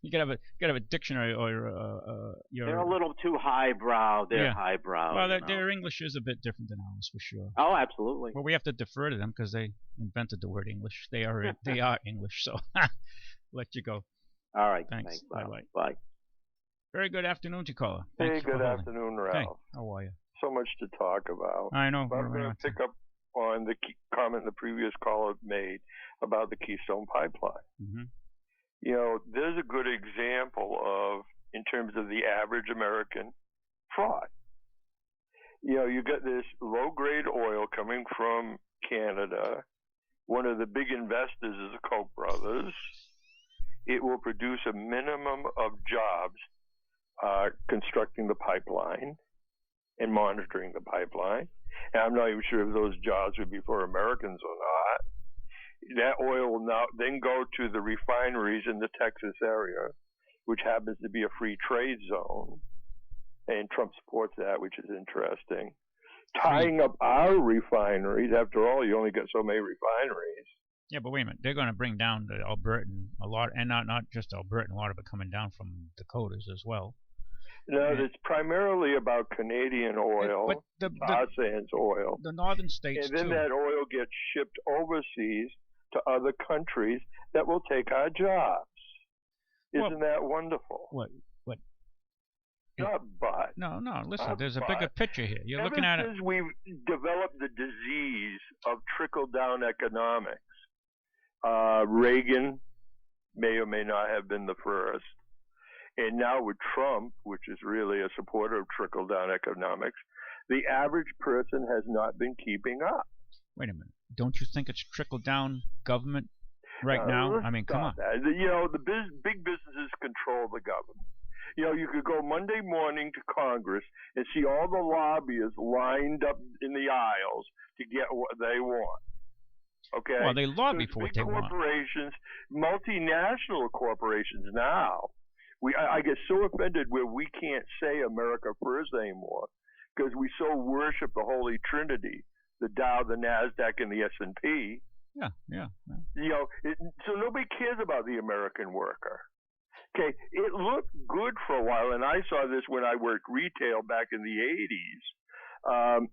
You gotta have a dictionary or they're a little too highbrow. They're highbrow. Well, their English is a bit different than ours for sure. Oh, absolutely. Well, we have to defer to them because they invented the word English. They are English. So let you go. All right. Thanks. Bye. Bye. Very good afternoon to you, caller. Hey, good afternoon, Ralph. Hey, how are you? So much to talk about. I know. But I'm going to pick up on the comment the previous caller made about the Keystone Pipeline. Mm-hmm. There's a good example of, in terms of the average American, fraud. You get this low-grade oil coming from Canada. One of the big investors is the Koch brothers. It will produce a minimum of jobs constructing the pipeline and monitoring the pipeline. And I'm not even sure if those jobs would be for Americans or not. That oil will now then go to the refineries in the Texas area, which happens to be a free trade zone. And Trump supports that, which is interesting. Tying up our refineries, after all, you only get so many refineries. Yeah, but wait a minute. They're going to bring down the Albertan a lot, and not just Albertan, a lot of it coming down from Dakotas as well. No, it's primarily about Canadian oil, tar sands oil. The northern states, and then that oil gets shipped overseas to other countries that will take our jobs. Isn't that wonderful? What? No. Listen, there's a bigger picture here. You're looking at it. Since we've developed the disease of trickle-down economics, Reagan may or may not have been the first. And now with Trump, which is really a supporter of trickle-down economics, the average person has not been keeping up. Wait a minute. Don't you think it's trickle-down government right now? I mean, come on. The big businesses control the government. You could go Monday morning to Congress and see all the lobbyists lined up in the aisles to get what they want. Okay? Well, they lobby for what they want. Corporations, multinational corporations now. I get so offended where we can't say America first anymore because we so worship the Holy Trinity, the Dow, the NASDAQ, and the S&P. Yeah. So nobody cares about the American worker. Okay, it looked good for a while, and I saw this when I worked retail back in the 80s,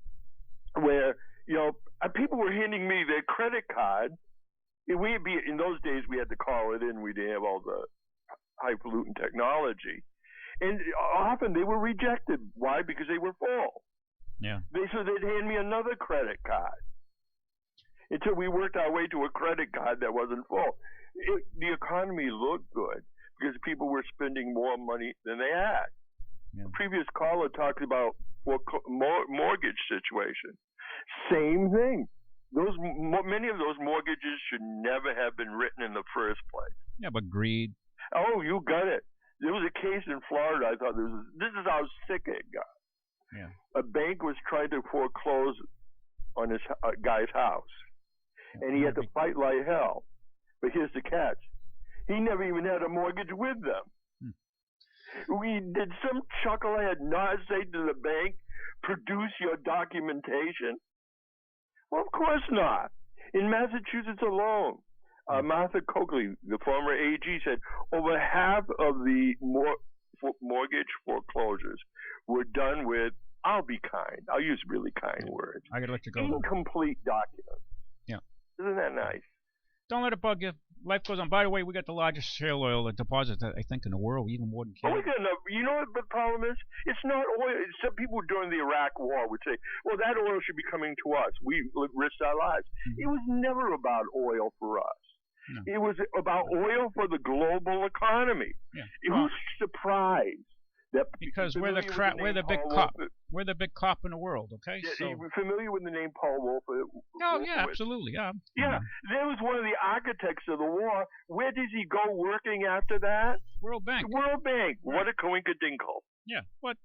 where, people were handing me their credit card. In those days, we had to call it in. We didn't have all the highfalutin technology. And often they were rejected. Why? Because they were full. Yeah. So they'd hand me another credit card until we worked our way to a credit card that wasn't full. The economy looked good because people were spending more money than they had. Yeah. The previous caller talked about mortgage situation. Same thing. Many of those mortgages should never have been written in the first place. Yeah, but greed. Oh, you got it. There was a case in Florida. I thought this is how sick it got. Yeah. A bank was trying to foreclose on this guy's house, and he had to fight like hell. But here's the catch: he never even had a mortgage with them. Did some chucklehead not say to the bank, "Produce your documentation"? Well, of course not. In Massachusetts alone, Martha Coakley, the former AG, said over half of the mortgage foreclosures were done with, I'll be kind. I'll use really kind words. I got to let you go. Incomplete documents. Yeah. Isn't that nice? Don't let it bug you. life goes on. By the way, we got the largest shale oil deposit, I think, in the world, even more than Canada. You know what the problem is? It's not oil. Some people during the Iraq War would say, well, that oil should be coming to us. We risked our lives. It was never about oil for us. No. It was about oil for the global economy. Yeah. Who's surprised? Because we're the big cop in the world, okay? Yeah, so you're familiar with the name Paul Wolf? Oh yeah, absolutely, yeah. Yeah, there was one of the architects of the war. Where does he go working after that? World Bank. World Bank. Right. What a coinkadinkle. Yeah. What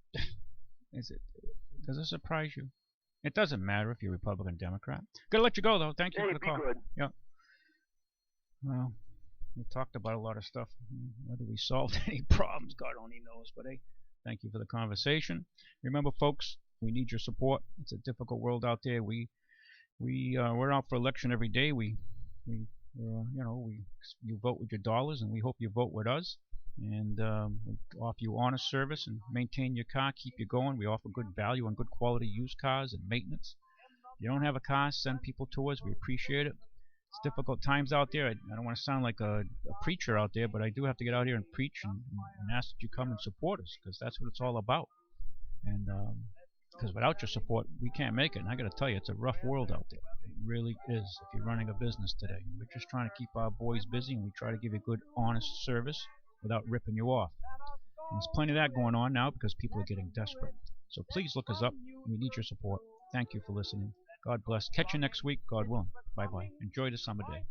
is it? Does it surprise you? It doesn't matter if you're Republican, Democrat. Gotta let you go though. Thank you for the call. Good. Yeah. Well, we talked about a lot of stuff. Whether we solved any problems, God only knows. But hey, thank you for the conversation. Remember, folks, we need your support. It's a difficult world out there. We're out for election every day. You vote with your dollars, and we hope you vote with us. And we offer you honest service and maintain your car, keep you going. We offer good value on good quality used cars and maintenance. If you don't have a car, send people to us. We appreciate it. It's difficult times out there. I don't want to sound like a preacher out there, but I do have to get out here and preach and ask that you come and support us, because that's what it's all about. And because without your support, we can't make it. And I got to tell you, it's a rough world out there. It really is. If you're running a business today, we're just trying to keep our boys busy, and we try to give you good, honest service without ripping you off. And there's plenty of that going on now because people are getting desperate. So please look us up. We need your support. Thank you for listening. God bless. Catch you next week, God willing. Bye-bye. Enjoy the summer day.